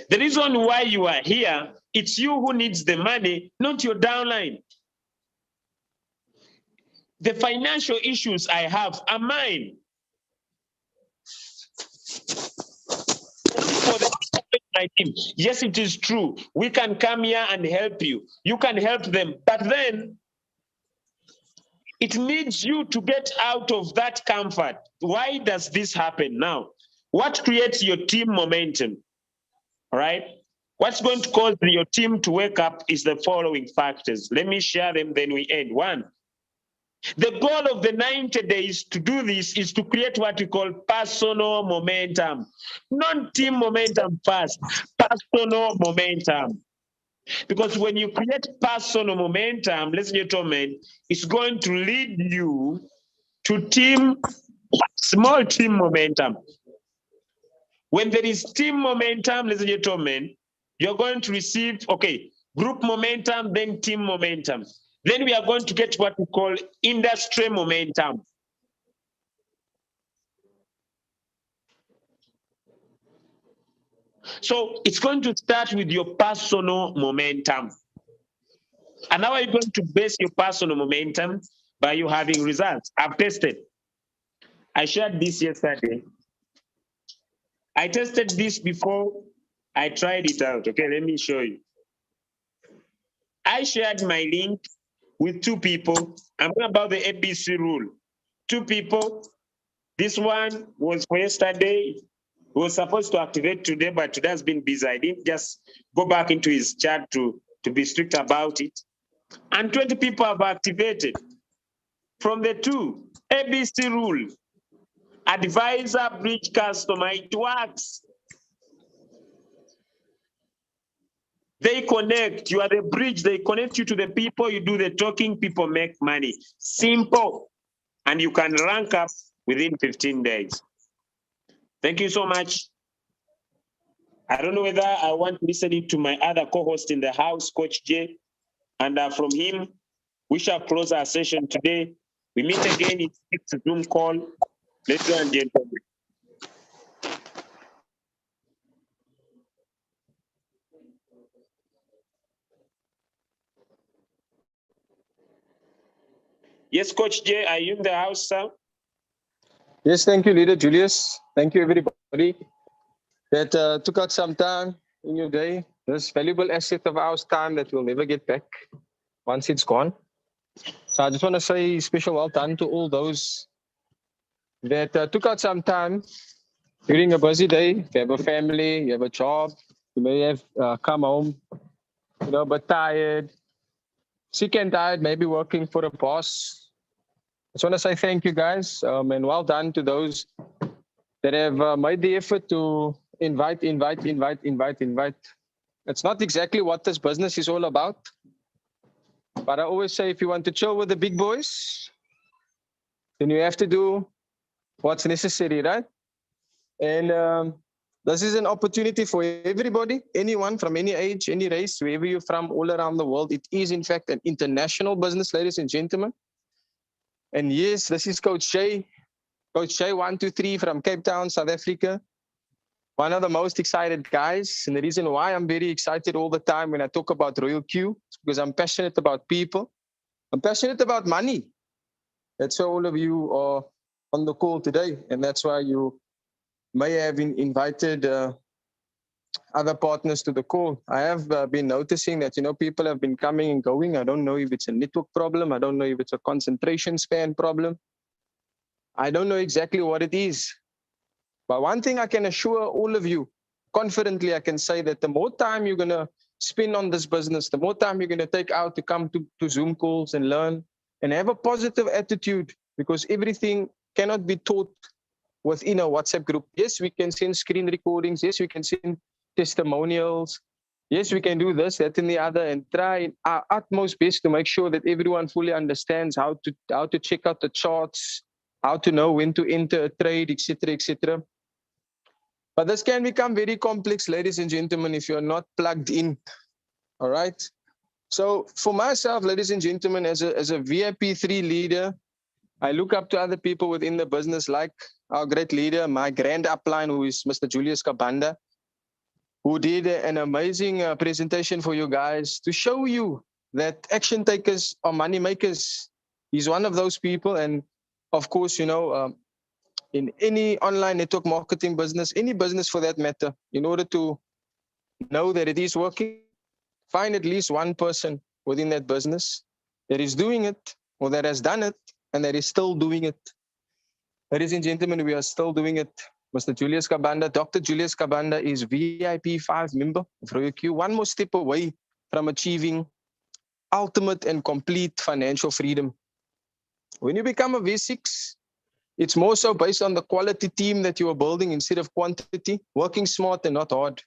the reason why you are here, it's you who needs the money, not your downline. The financial issues I have are mine. For the yes, it is true. We can come here and help you. You can help them. But then it needs you to get out of that comfort. Why does this happen now? What creates your team momentum? All right. What's going to cause your team to wake up is the following factors. Let me share them, then we end. 1, the goal of the 90 days to do this is to create what we call personal momentum. Not team momentum first, personal momentum. Because when you create personal momentum, ladies and gentlemen, it's going to lead you to small team momentum. When there is team momentum, ladies and gentlemen, you're going to receive, okay, group momentum, then team momentum. Then we are going to get what we call industry momentum. So it's going to start with your personal momentum. And how are you going to base your personal momentum? By you having results. I've tested. I shared this yesterday. I tested this before I tried it out. Okay, let me show you. I shared my link with 2 people. I'm talking about the ABC rule. 2 people. This one was for yesterday. He was supposed to activate today, but today has been busy. I didn't just go back into his chat to be strict about it. And 20 people have activated. From the 2, ABC rule, advisor, bridge, customer, it works. They connect. You are the bridge. They connect you to the people. You do the talking. People make money. Simple. And you can rank up within 15 days. Thank you so much. I don't know whether I want to listen to my other co-host in the house, Coach J. And from him, we shall close our session today. We meet again in the next Zoom call. Ladies and gentlemen. Yes, Coach J, are you in the house, sir? Yes, thank you, Leader Julius. Thank you, everybody that took out some time in your day. This valuable asset of ours, time that we'll never get back once it's gone. So I just want to say special well done to all those that took out some time during a busy day. If you have a family, you have a job, you may have come home, but tired, sick and tired, maybe working for a boss. I just want to say thank you, guys, and well done to those that have made the effort to invite. It's not exactly what this business is all about, but I always say if you want to chill with the big boys, then you have to do what's necessary, right? And this is an opportunity for everybody, anyone from any age, any race, wherever you're from, all around the world. It is, in fact, an international business, ladies and gentlemen. And yes, this is Coach Jay 123 from Cape Town, South Africa. One of the most excited guys. And the reason why I'm very excited all the time when I talk about Royal Q is because I'm passionate about people. I'm passionate about money. That's why all of you are on the call today. And that's why you may have invited other partners to the call. I have been noticing that, people have been coming and going. I don't know if it's a network problem. I don't know if it's a concentration span problem. I don't know exactly what it is. But one thing I can assure all of you, confidently, I can say that the more time you're going to spend on this business, the more time you're going to take out to come to Zoom calls and learn and have a positive attitude, because everything cannot be taught within a WhatsApp group. Yes, we can send screen recordings. Yes, we can send testimonials. Yes, we can do this, that, and the other, and try our utmost best to make sure that everyone fully understands how to check out the charts, how to know when to enter a trade, etc., etc. But this can become very complex, ladies and gentlemen, if you're not plugged in. All right. So for myself, ladies and gentlemen, as a VIP3 leader, I look up to other people within the business, like our great leader, my grand upline, who is Mr. Julius Kabanda, who did an amazing presentation for you guys to show you that action takers are money makers. He's one of those people. And of course, in any online network marketing business, any business for that matter, in order to know that it is working, find at least one person within that business that is doing it or that has done it and that is still doing it. Ladies and gentlemen, we are still doing it. Mr. Julius Kabanda, Dr. Julius Kabanda is VIP 5 member of Royal Q, one more step away from achieving ultimate and complete financial freedom. When you become a V6, it's more so based on the quality team that you are building instead of quantity, working smart and not hard.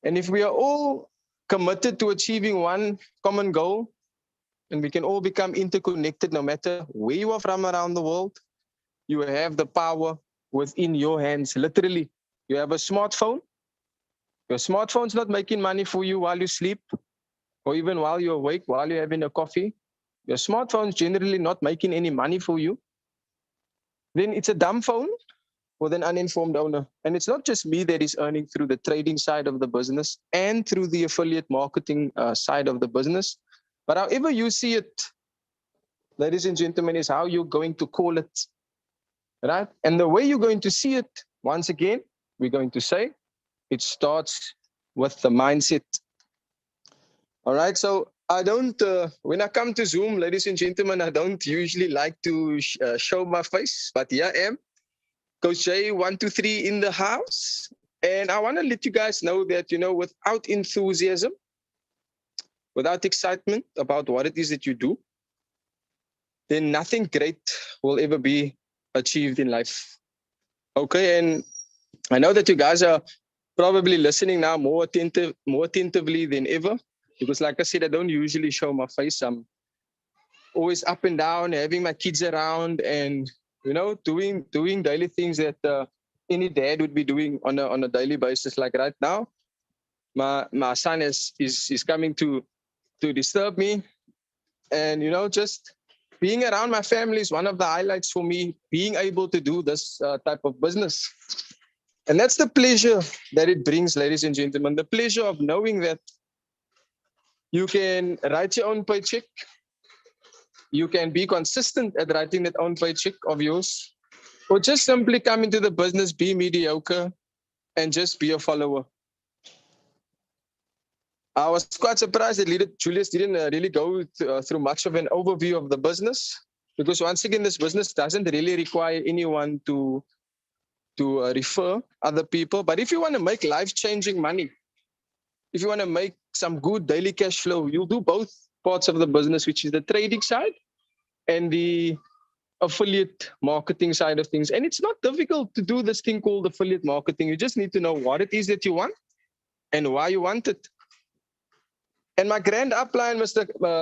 And if we are all committed to achieving one common goal, and we can all become interconnected no matter where you are from around the world, you have the power within your hands. Literally, you have a smartphone. Your smartphone's not making money for you while you sleep or even while you're awake, while you're having a coffee. Your smartphone's generally not making any money for you. Then it's a dumb phone with an uninformed owner. And it's not just me that is earning through the trading side of the business and through the affiliate marketing side of the business. But however you see it, ladies and gentlemen, is how you're going to call it, right? And the way you're going to see it, once again, we're going to say it starts with the mindset. All right. So I don't, when I come to Zoom, ladies and gentlemen, I don't usually like to show my face, but here I am. Coach Jay 123 in the house. And I want to let you guys know that, without enthusiasm, without excitement about what it is that you do, then nothing great will ever be achieved in life. Okay. And I know that you guys are probably listening now more attentively than ever, because like I said, I don't usually show my face. I'm always up and down, having my kids around and, doing daily things that any dad would be doing on a daily basis. Like right now, my son is coming to disturb me, and just being around my family is one of the highlights for me, being able to do this type of business. And that's the pleasure that it brings, ladies and gentlemen, the pleasure of knowing that you can write your own paycheck. You can be consistent at writing that own paycheck of yours. or just simply come into the business, be mediocre, and just be a follower? I was quite surprised that leader Julius didn't really go through much of an overview of the business, because once again, this business doesn't really require anyone to refer other people. But if you want to make life-changing money, if you want to make some good daily cash flow, you'll do both parts of the business, which is the trading side and the affiliate marketing side of things. And it's not difficult to do this thing called affiliate marketing. You just need to know what it is that you want and why you want it. And my grand upline,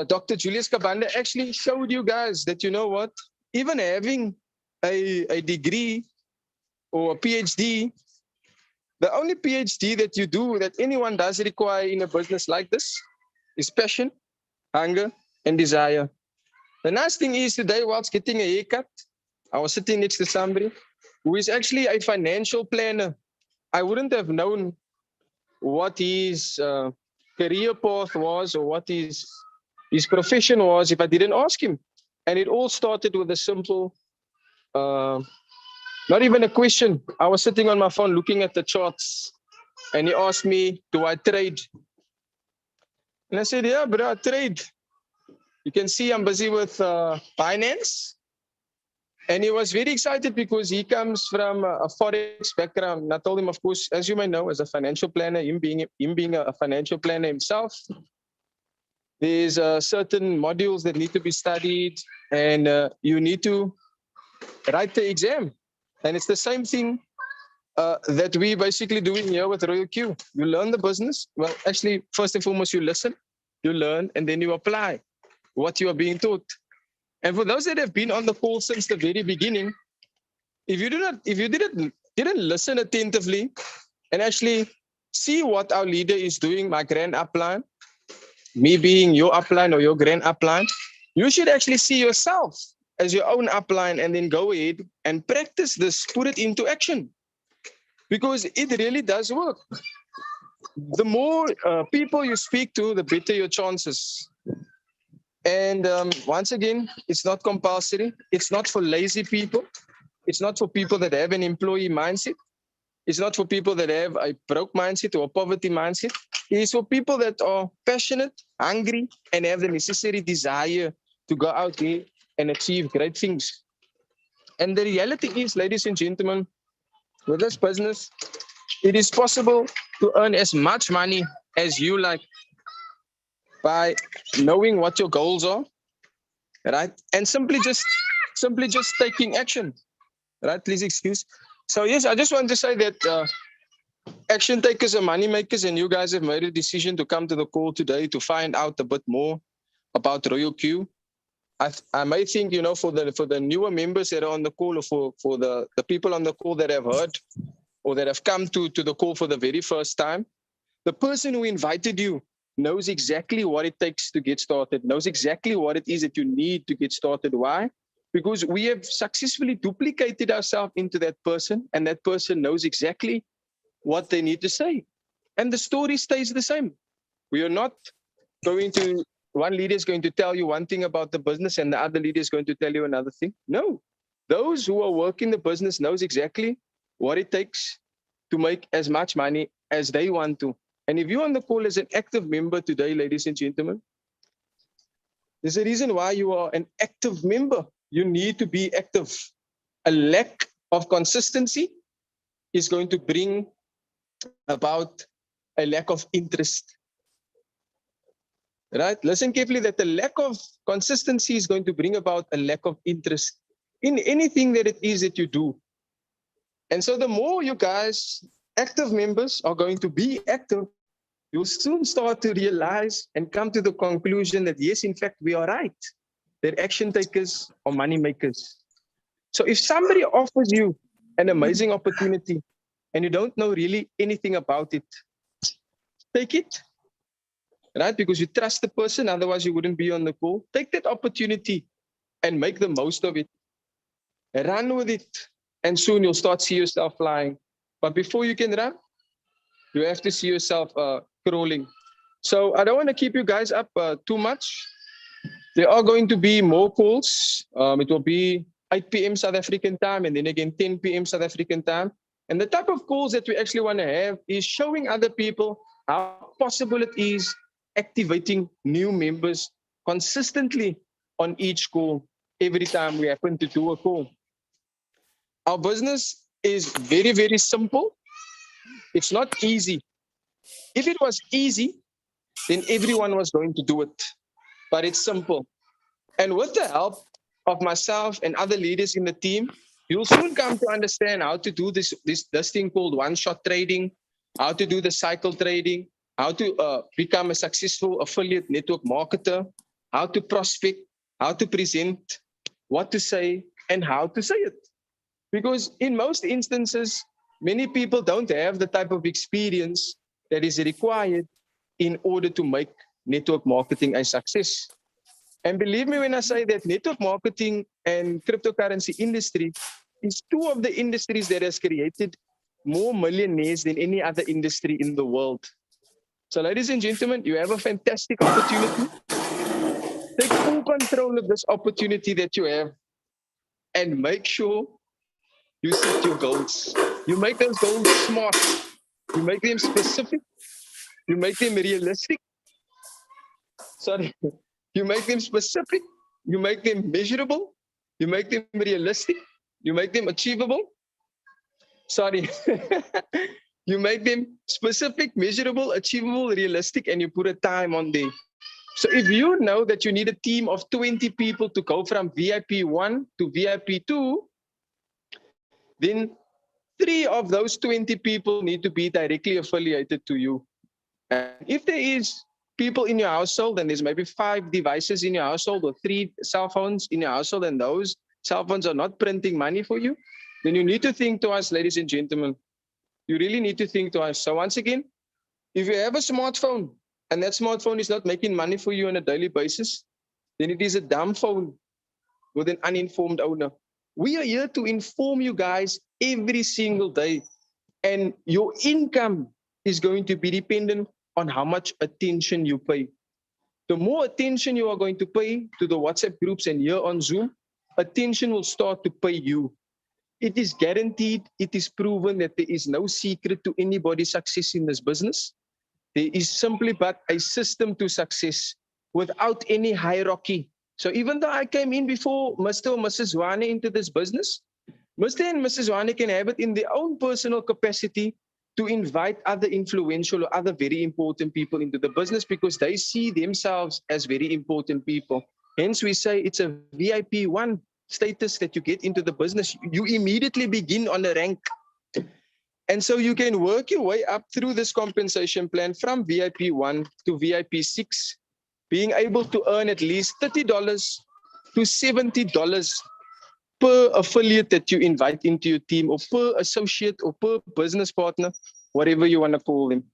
Dr. Julius Kabanda, actually showed you guys that, you know what, even having a degree or a PhD, the only PhD that you do, that anyone does require in a business like this, is passion, hunger, and desire. The nice thing is today, whilst getting a haircut, I was sitting next to somebody who is actually a financial planner. I wouldn't have known what his career path was or what his profession was if I didn't ask him. And it all started with a simple, not even a question. I was sitting on my phone looking at the charts, and he asked me, do I trade? And I said, yeah, bro, I trade. You can see I'm busy with finance. And he was very excited because he comes from a forex background. And I told him, of course, as you may know, as a financial planner, him being a financial planner himself, there's certain modules that need to be studied, and you need to write the exam. And it's the same thing that we basically doing here with Royal Q. You learn the business. Well, actually, first and foremost, you listen, you learn, and then you apply what you are being taught. And for those that have been on the call since the very beginning, if you didn't listen attentively and actually see what our leader is doing, my grand upline, me being your upline or your grand upline, you should actually see yourself as your own upline and then go ahead and practice this, put it into action, because it really does work. The more people you speak to, the better your chances. And once again, it's not compulsory. It's not for lazy people. It's not for people that have an employee mindset. It's not for people that have a broke mindset or a poverty mindset. It's for people that are passionate, hungry, and have the necessary desire to go out there and achieve great things. And the reality is, ladies and gentlemen, with this business, it is possible to earn as much money as you like by knowing what your goals are, right? And simply just taking action, right? Please excuse. So yes, I just want to say that action takers are money makers, and you guys have made a decision to come to the call today to find out a bit more about Royal Q. I may think, you know, for the newer members that are on the call, or for the people on the call that have heard or that have come to the call for the very first time, the person who invited you knows exactly what it takes to get started, knows exactly what it is that you need to get started. Why? Because we have successfully duplicated ourselves into that person, and that person knows exactly what they need to say. And the story stays the same. We are not going to, one leader is going to tell you one thing about the business and the other leader is going to tell you another thing. No, those who are working the business knows exactly what it takes to make as much money as they want to. And if you're on the call as an active member today, ladies and gentlemen, there's a reason why you are an active member. You need to be active. A lack of consistency is going to bring about a lack of interest. Right? Listen carefully, that the lack of consistency is going to bring about a lack of interest in anything that it is that you do. And so the more you guys, active members, are going to be active, you'll soon start to realize and come to the conclusion that yes, in fact, we are right. That action takers are money makers. So if somebody offers you an amazing opportunity and you don't know really anything about it, take it, right? Because you trust the person, otherwise you wouldn't be on the call. Take that opportunity and make the most of it. Run with it, and soon you'll start see yourself flying. But before you can run, you have to see yourself crawling. So I don't want to keep you guys up too much. There are going to be more calls. It will be 8 p.m. South African time, and then again 10 p.m. South African time. And the type of calls that we actually want to have is showing other people how possible it is activating new members consistently on each call every time we happen to do a call. Our business is very, very simple. It's not easy. If it was easy, then everyone was going to do it. But it's simple. And with the help of myself and other leaders in the team, you'll soon come to understand how to do this thing called one-shot trading, how to do the cycle trading, how to become a successful affiliate network marketer, how to prospect, how to present, what to say, and how to say it. Because in most instances, many people don't have the type of experience that is required in order to make network marketing a success. And believe me when I say that network marketing and cryptocurrency industry is two of the industries that has created more millionaires than any other industry in the world. So ladies and gentlemen, you have a fantastic opportunity. Take full control of this opportunity that you have and make sure you set your goals. You make those goals smart. You make them specific. You make them realistic. Sorry. You make them specific. You make them measurable. You make them realistic. You make them achievable. Sorry. You make them specific, measurable, achievable, realistic, and you put a time on them. So if you know that you need a team of 20 people to go from VIP 1 to VIP 2, then 3 of those 20 people need to be directly affiliated to you. And if there is people in your household and there's maybe 5 devices in your household or 3 cell phones in your household and those cell phones are not printing money for you, then you need to think twice, ladies and gentlemen. You really need to think twice. So once again, if you have a smartphone and that smartphone is not making money for you on a daily basis, then it is a dumb phone with an uninformed owner. We are here to inform you guys every single day. And your income is going to be dependent on how much attention you pay. The more attention you are going to pay to the WhatsApp groups and here on Zoom, attention will start to pay you. It is guaranteed, it is proven that there is no secret to anybody's success in this business. There is simply but a system to success without any hierarchy. So even though I came in before Mr. or Mrs. Wane into this business, Mr. and Mrs. Wane can have it in their own personal capacity to invite other influential or other very important people into the business because they see themselves as very important people. Hence, we say it's a VIP 1 status that you get into the business. You immediately begin on the rank. And so you can work your way up through this compensation plan from VIP 1 to VIP 6, being able to earn at least $30 to $70 per affiliate that you invite into your team or per associate or per business partner, whatever you want to call them.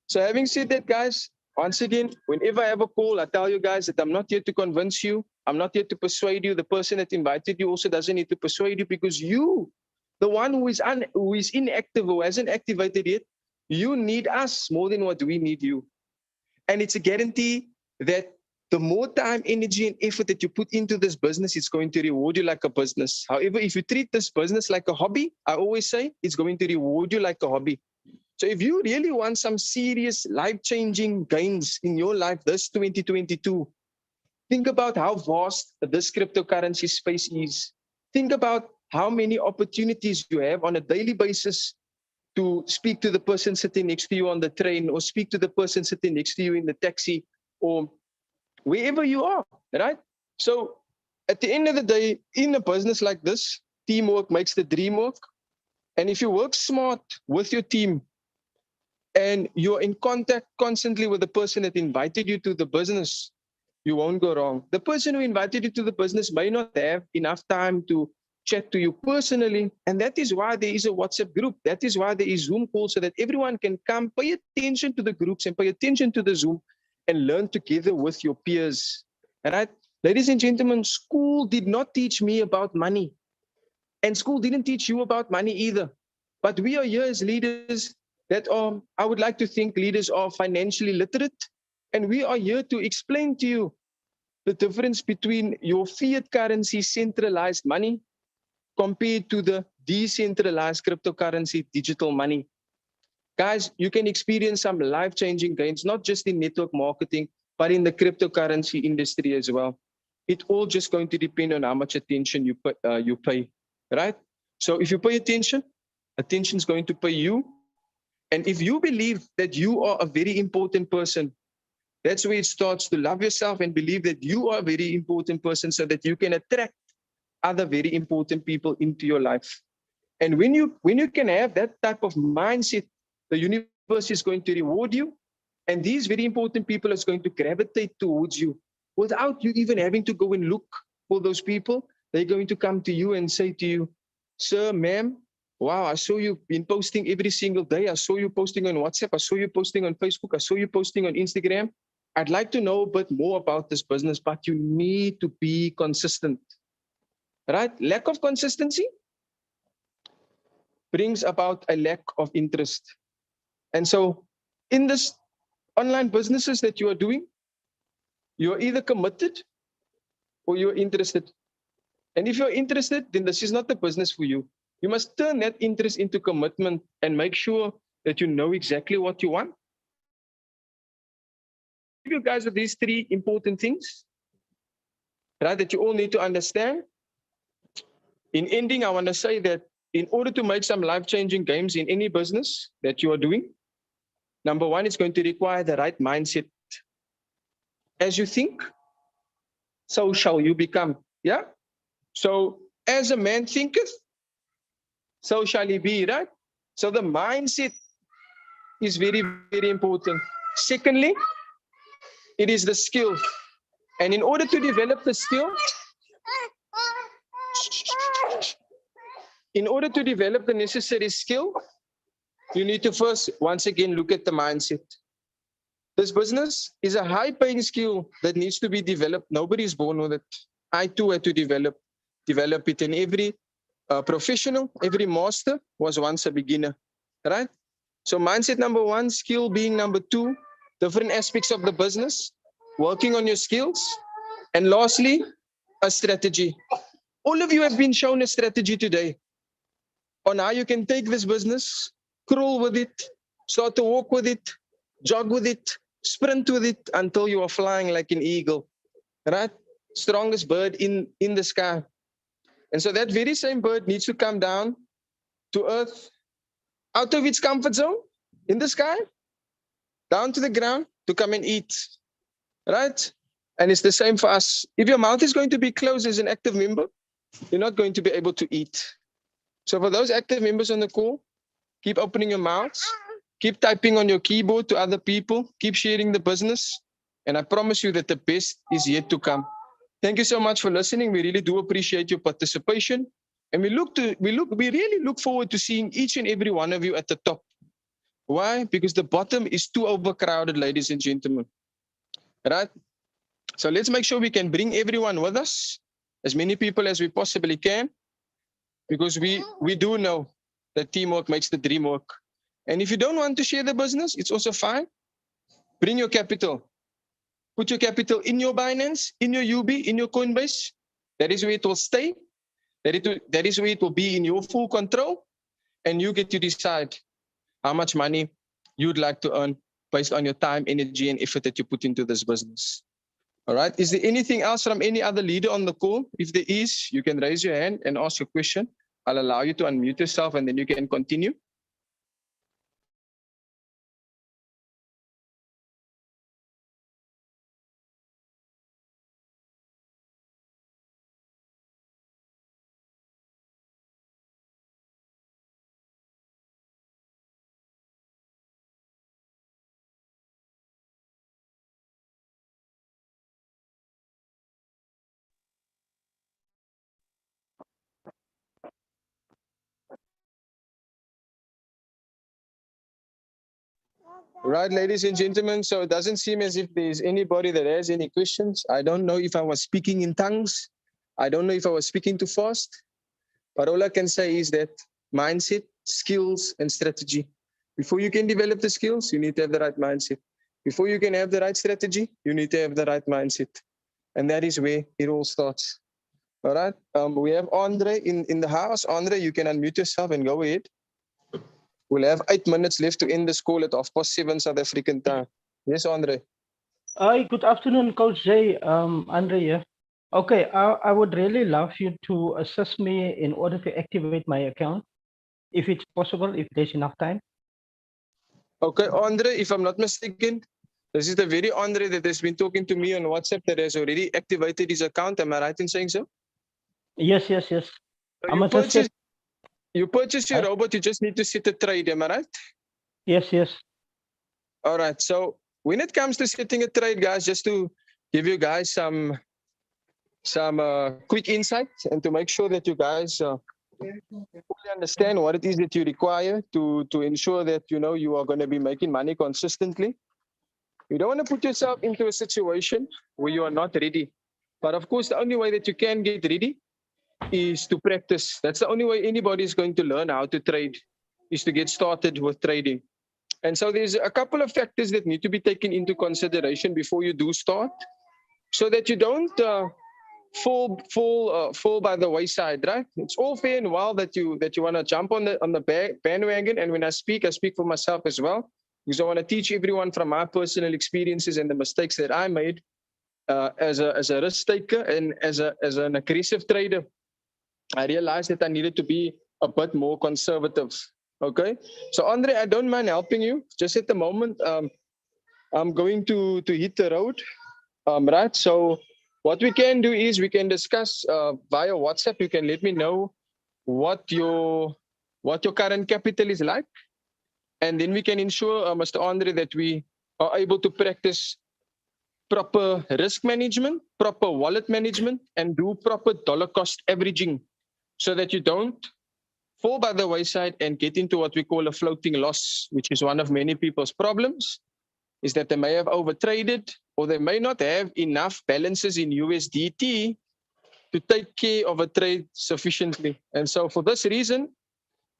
So having said that, guys, once again, whenever I have a call, I tell you guys that I'm not here to convince you. I'm not here to persuade you. The person that invited you also doesn't need to persuade you because you, the one who is inactive or hasn't activated yet, you need us more than what we need you. And it's a guarantee that the more time, energy, and effort that you put into this business, it's going to reward you like a business. However, if you treat this business like a hobby, I always say it's going to reward you like a hobby. So if you really want some serious life-changing gains in your life this 2022, think about how vast this cryptocurrency space is. Think about how many opportunities you have on a daily basis to speak to the person sitting next to you on the train or speak to the person sitting next to you in the taxi or wherever you are, right? So at the end of the day, in a business like this, teamwork makes the dream work. And if you work smart with your team and you're in contact constantly with the person that invited you to the business, you won't go wrong. The person who invited you to the business may not have enough time to chat to you personally. And that is why there is a WhatsApp group. That is why there is Zoom calls so that everyone can come, pay attention to the groups and pay attention to the Zoom and learn together with your peers. All right? Ladies and gentlemen, school did not teach me about money. And school didn't teach you about money either. But we are here as leaders that are, I would like to think leaders are financially literate. And we are here to explain to you the difference between your fiat currency centralized money compared to the decentralized cryptocurrency digital money. Guys, you can experience some life-changing gains, not just in network marketing, but in the cryptocurrency industry as well. It's all just going to depend on how much attention you pay, right? So if you pay attention, attention is going to pay you. And if you believe that you are a very important person, that's where it starts to love yourself and believe that you are a very important person so that you can attract other very important people into your life. And when you can have that type of mindset, the universe is going to reward you. And these very important people is going to gravitate towards you without you even having to go and look for those people. They're going to come to you and say to you, sir, ma'am, wow, I saw you been posting every single day. I saw you posting on WhatsApp. I saw you posting on Facebook. I saw you posting on Instagram. I'd like to know a bit more about this business, but you need to be consistent, right? Lack of consistency brings about a lack of interest. And so in this online businesses that you are doing, you're either committed or you're interested. And if you're interested, then this is not the business for you. You must turn that interest into commitment and make sure that you know exactly what you want. You guys with these three important things, right, that you all need to understand. In ending, I want to say that in order to make some life-changing gains in any business that you are doing, number one, it's going to require the right mindset. As you think, so shall you become. Yeah? So as a man thinketh, so shall he be, right? So the mindset is very, very important. Secondly, it is the skill. And in order to develop the skill, in order to develop the necessary skill, you need to first, once again, look at the mindset. This business is a high-paying skill that needs to be developed. Nobody's born with it. I too had to develop it. And every professional, every master was once a beginner, right? So mindset number one, skill being number two, different aspects of the business, working on your skills. And lastly, a strategy. All of you have been shown a strategy today on how you can take this business, crawl with it, start to walk with it, jog with it, sprint with it until you are flying like an eagle, right? Strongest bird in the sky. And so that very same bird needs to come down to earth, out of its comfort zone, in the sky, down to the ground to come and eat, right? And it's the same for us. If your mouth is going to be closed as an active member, you're not going to be able to eat. So for those active members on the call, keep opening your mouths, keep typing on your keyboard to other people, keep sharing the business, and I promise you that the best is yet to come. Thank you so much for listening. We really do appreciate your participation. And we really look forward to seeing each and every one of you at the top. Why? Because the bottom is too overcrowded, ladies and gentlemen. Right? So let's make sure we can bring everyone with us, as many people as we possibly can, because we do know that teamwork makes the dream work. And if you don't want to share the business, it's also fine. Bring your capital. Put your capital in your Binance, in your UB, in your Coinbase. That is where it will stay. That is where it will be in your full control. And you get to decide how much money you'd like to earn based on your time, energy, and effort that you put into this business. All right. Is there anything else from any other leader on the call? If there is, you can raise your hand and ask your question. I'll allow you to unmute yourself and then you can continue. Right, ladies and gentlemen, so it doesn't seem as if there's anybody that has any questions. I don't know if I was speaking in tongues. I don't know if I was speaking too fast. But all I can say is that mindset, skills, and strategy. Before you can develop the skills, you need to have the right mindset. Before you can have the right strategy, you need to have the right mindset. And that is where it all starts. All right. We have Andre in the house. Andre, you can unmute yourself and go ahead. We'll have 8 minutes left to end the call at 7:30 South African time. Yes, Andre. Hi, good afternoon, Coach Jay. Andre here. Okay, I would really love you to assist me in order to activate my account, if it's possible, if there's enough time. Okay, Andre, if I'm not mistaken, this is the very Andre that has been talking to me on WhatsApp that has already activated his account. Am I right in saying so? Yes. So I you must just set, purchase your I- robot, you just need to set a trade, am I right? yes. All right. So when it comes to setting a trade, guys, just to give you guys some quick insights and to make sure that you guys fully understand what it is that you require to ensure that you are going to be making money consistently. You don't want to put yourself into a situation where you are not ready. But of course, the only way that you can get ready is to practice. That's the only way anybody is going to learn how to trade, is to get started with trading. And so there's a couple of factors that need to be taken into consideration before you do start, so that you don't fall by the wayside, right? It's all fair and well that you want to jump on the bandwagon. And when I speak for myself as well, because I want to teach everyone from my personal experiences and the mistakes that I made as a risk taker and as an aggressive trader. I realized that I needed to be a bit more conservative. Okay, so Andre, I don't mind helping you. Just at the moment, I'm going to hit the road. Right. So what we can do is we can discuss via WhatsApp. You can let me know what your current capital is like, and then we can ensure, Mr. Andre, that we are able to practice proper risk management, proper wallet management, and do proper dollar cost averaging, so that you don't fall by the wayside and get into what we call a floating loss, which is one of many people's problems, is that they may have overtraded or they may not have enough balances in USDT to take care of a trade sufficiently. And so for this reason,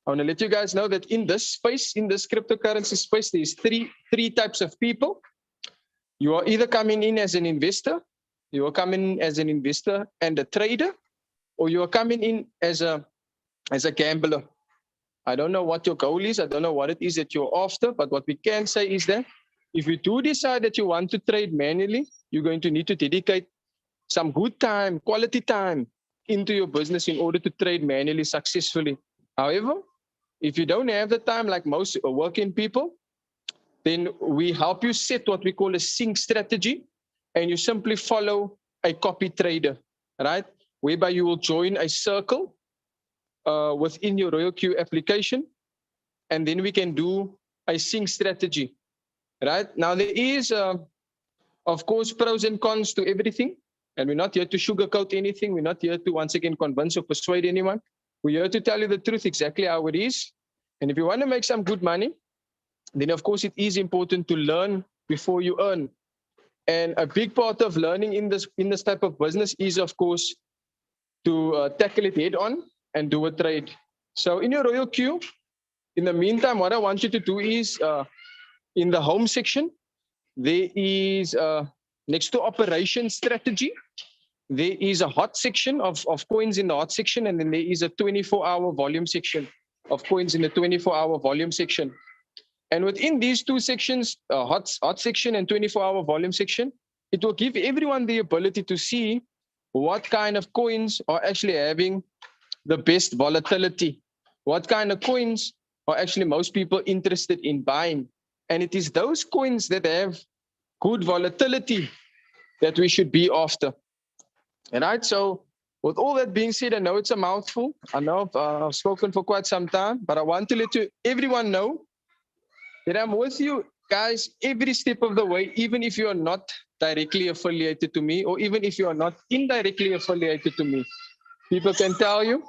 I want to let you guys know that in this space, in this cryptocurrency space, there's three types of people. You are either coming in as an investor, you are coming in as an investor and a trader, or you are coming in as a gambler. I don't know what your goal is. I don't know what it is that you're after, but what we can say is that if you do decide that you want to trade manually, you're going to need to dedicate some good time, quality time into your business in order to trade manually successfully. However, if you don't have the time like most working people, then we help you set what we call a sync strategy, and you simply follow a copy trader, right? Whereby you will join a circle within your Royal Q application, and then we can do a sync strategy, right? Now, there is, of course, pros and cons to everything, and we're not here to sugarcoat anything. We're not here to, once again, convince or persuade anyone. We're here to tell you the truth exactly how it is. And if you want to make some good money, then, of course, it is important to learn before you earn. And a big part of learning in this type of business is, of course, to tackle it head on and do a trade. So in your Royal Q, in the meantime, what I want you to do is in the home section, there is next to operation strategy, there is a hot section of coins in the hot section, and then there is a 24-hour volume section of coins in the 24-hour volume section. And within these two sections, hot section and 24-hour volume section, it will give everyone the ability to see what kind of coins are actually having the best volatility, what kind of coins are actually most people interested in buying. And it is those coins that have good volatility that we should be after. All right, so with all that being said, I know it's a mouthful. I know I've spoken for quite some time, but I want to let everyone know that I'm with you guys every step of the way, even if you are not directly affiliated to me, or even if you are not indirectly affiliated to me. People can tell you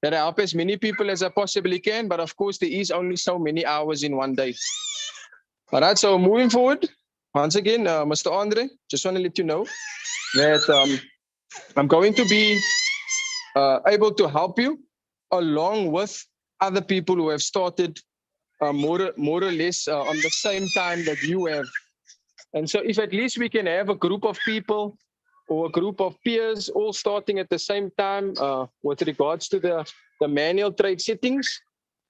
that I help as many people as I possibly can, but of course there is only so many hours in one day. All right, so moving forward, once again, Mr. Andre, just want to let you know that I'm going to be able to help you along with other people who have started more or less on the same time that you have. And so if at least we can have a group of people or a group of peers all starting at the same time with regards to the manual trade settings,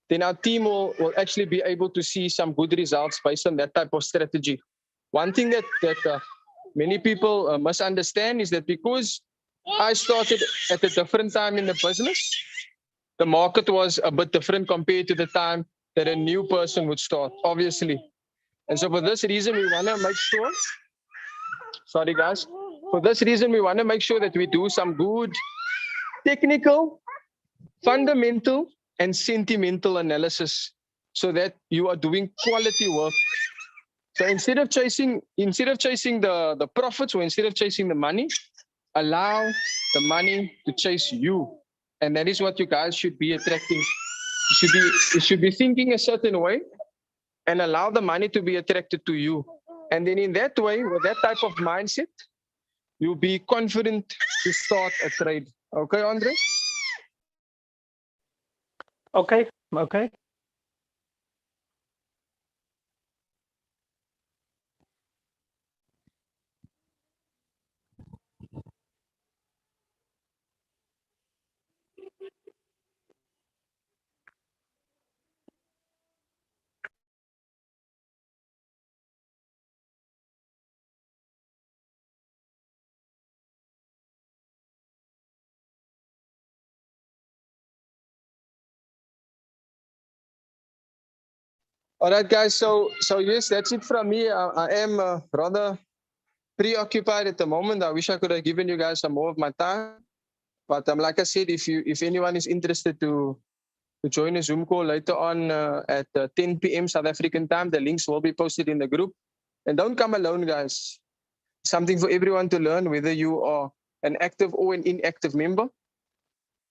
then our team will actually be able to see some good results based on that type of strategy. One thing that many people must understand is that because I started at a different time in the business, the market was a bit different compared to the time that a new person would start, obviously. And so for this reason, we want to make sure, sorry guys, for this reason, we want to make sure that we do some good technical, fundamental, and sentimental analysis so that you are doing quality work. So instead of chasing the profits, or instead of chasing the money, allow the money to chase you. And that is what you guys should be attracting. You should be thinking a certain way and allow the money to be attracted to you. And then in that way, with that type of mindset, you'll be confident to start a trade. Okay, Andre? Okay, okay. All right, guys. So yes, that's it from me. I am rather preoccupied at the moment. I wish I could have given you guys some more of my time. But like I said, if anyone is interested to join a Zoom call later on at 10 p.m. South African time, the links will be posted in the group. And don't come alone, guys. Something for everyone to learn, whether you are an active or an inactive member.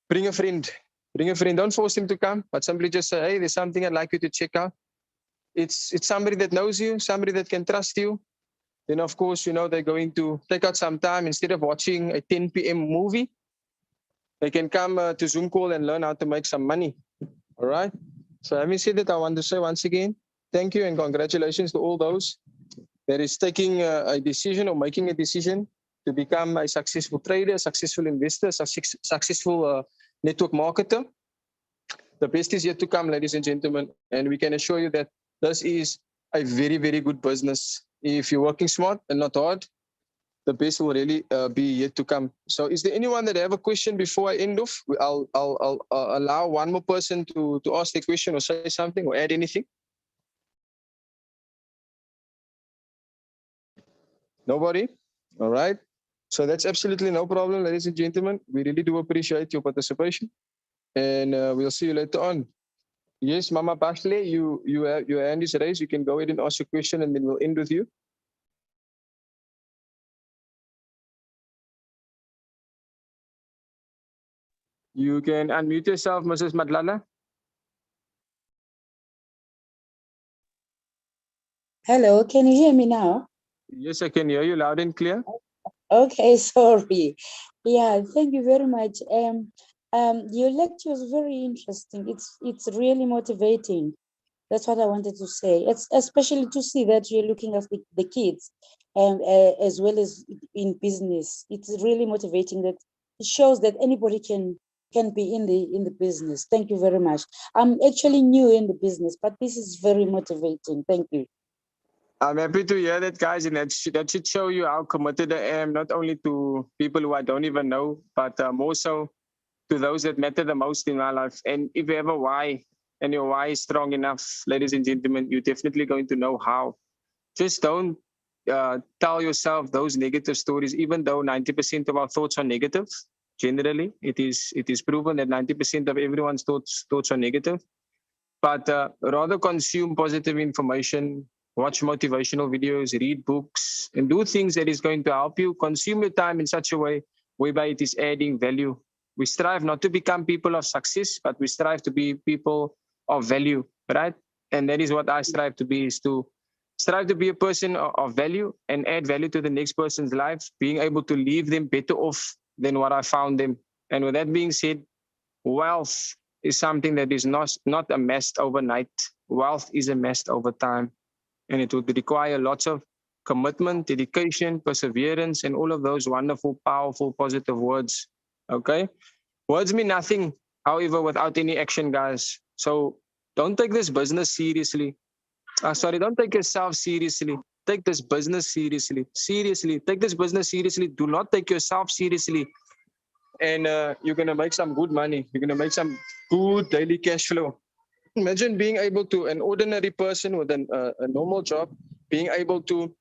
Bring a friend. Bring a friend. Don't force him to come, but simply just say, hey, there's something I'd like you to check out. It's somebody that knows you, somebody that can trust you. Then, of course, they're going to take out some time instead of watching a 10 p.m. movie. They can come to Zoom call and learn how to make some money. All right. So having said that, I want to say once again, thank you and congratulations to all those that is taking a decision or making a decision to become a successful trader, successful investor, successful network marketer. The best is yet to come, ladies and gentlemen. And we can assure you that this is a very, very good business. If you're working smart and not hard, the best will really be yet to come. So is there anyone that have a question before I end off? I'll allow one more person to ask the question or say something or add anything. Nobody? All right. So that's absolutely no problem, ladies and gentlemen. We really do appreciate your participation. And we'll see you later on. Yes, Mama Bashle, your hand is raised. You can go ahead and ask your question and then we'll end with you. You can unmute yourself, Mrs. Madlala. Hello, can you hear me now? Yes, I can hear you loud and clear. Okay, sorry. Yeah, thank you very much. Your lecture was very interesting. It's really motivating. That's what I wanted to say. It's especially to see that you're looking after the kids, and as well as in business. It's really motivating. That it shows that anybody can be in the business. Thank you very much. I'm actually new in the business, but this is very motivating. Thank you. I'm happy to hear that, guys, and that should show you how committed I am, not only to people who I don't even know, but more so to those that matter the most in my life. And if you have a why, and your why is strong enough, ladies and gentlemen, you're definitely going to know how. Just don't tell yourself those negative stories, even though 90% of our thoughts are negative. Generally, it is proven that 90% of everyone's thoughts are negative. But rather consume positive information, watch motivational videos, read books, and do things that is going to help you consume your time in such a way whereby it is adding value. We strive not to become people of success, but we strive to be people of value, right? And that is what I strive to be, is to strive to be a person of value and add value to the next person's life, being able to leave them better off than what I found them. And with that being said, wealth is something that is not amassed overnight. Wealth is amassed over time, and it would require lots of commitment, dedication, perseverance, and all of those wonderful, powerful, positive words. Okay? Words mean nothing, however, without any action, guys. So don't take this business seriously. Sorry, don't take yourself seriously. Take this business seriously. Seriously. Take this business seriously. Do not take yourself seriously. And you're going to make some good money. You're going to make some good daily cash flow. Imagine being able to, an ordinary person with a normal job, being able to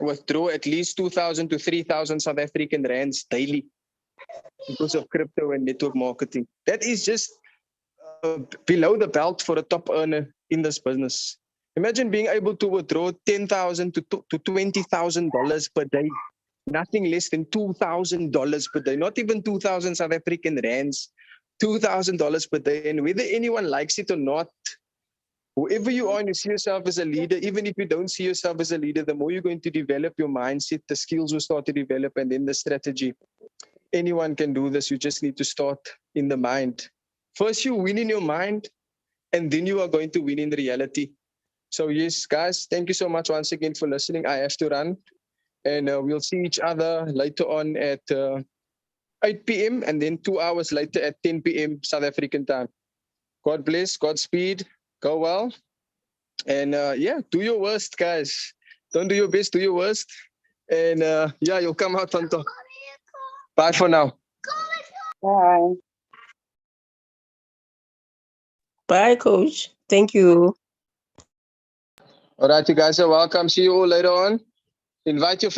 withdraw at least 2,000 to 3,000 South African rands daily because of crypto and network marketing. That is just below the belt for a top earner in this business. Imagine being able to withdraw $10,000 to $20,000 per day. Nothing less than $2,000 per day. Not even 2,000 South African rands. $2,000 per day. And whether anyone likes it or not, whoever you are and you see yourself as a leader, even if you don't see yourself as a leader, the more you're going to develop your mindset, the skills will start to develop, and then the strategy. Anyone can do this. You just need to start in the mind. First, you win in your mind, and then you are going to win in reality. So yes, guys, thank you so much once again for listening. I have to run, and we'll see each other later on at 8 p.m. and then 2 hours later at 10 p.m. South African time. God bless, Godspeed, go well, and yeah, do your worst, guys. Don't do your best, do your worst, and yeah, you'll come out on top. Bye for now. Bye. Bye, Coach. Thank you. All right, you guys are welcome. See you all later on. Invite your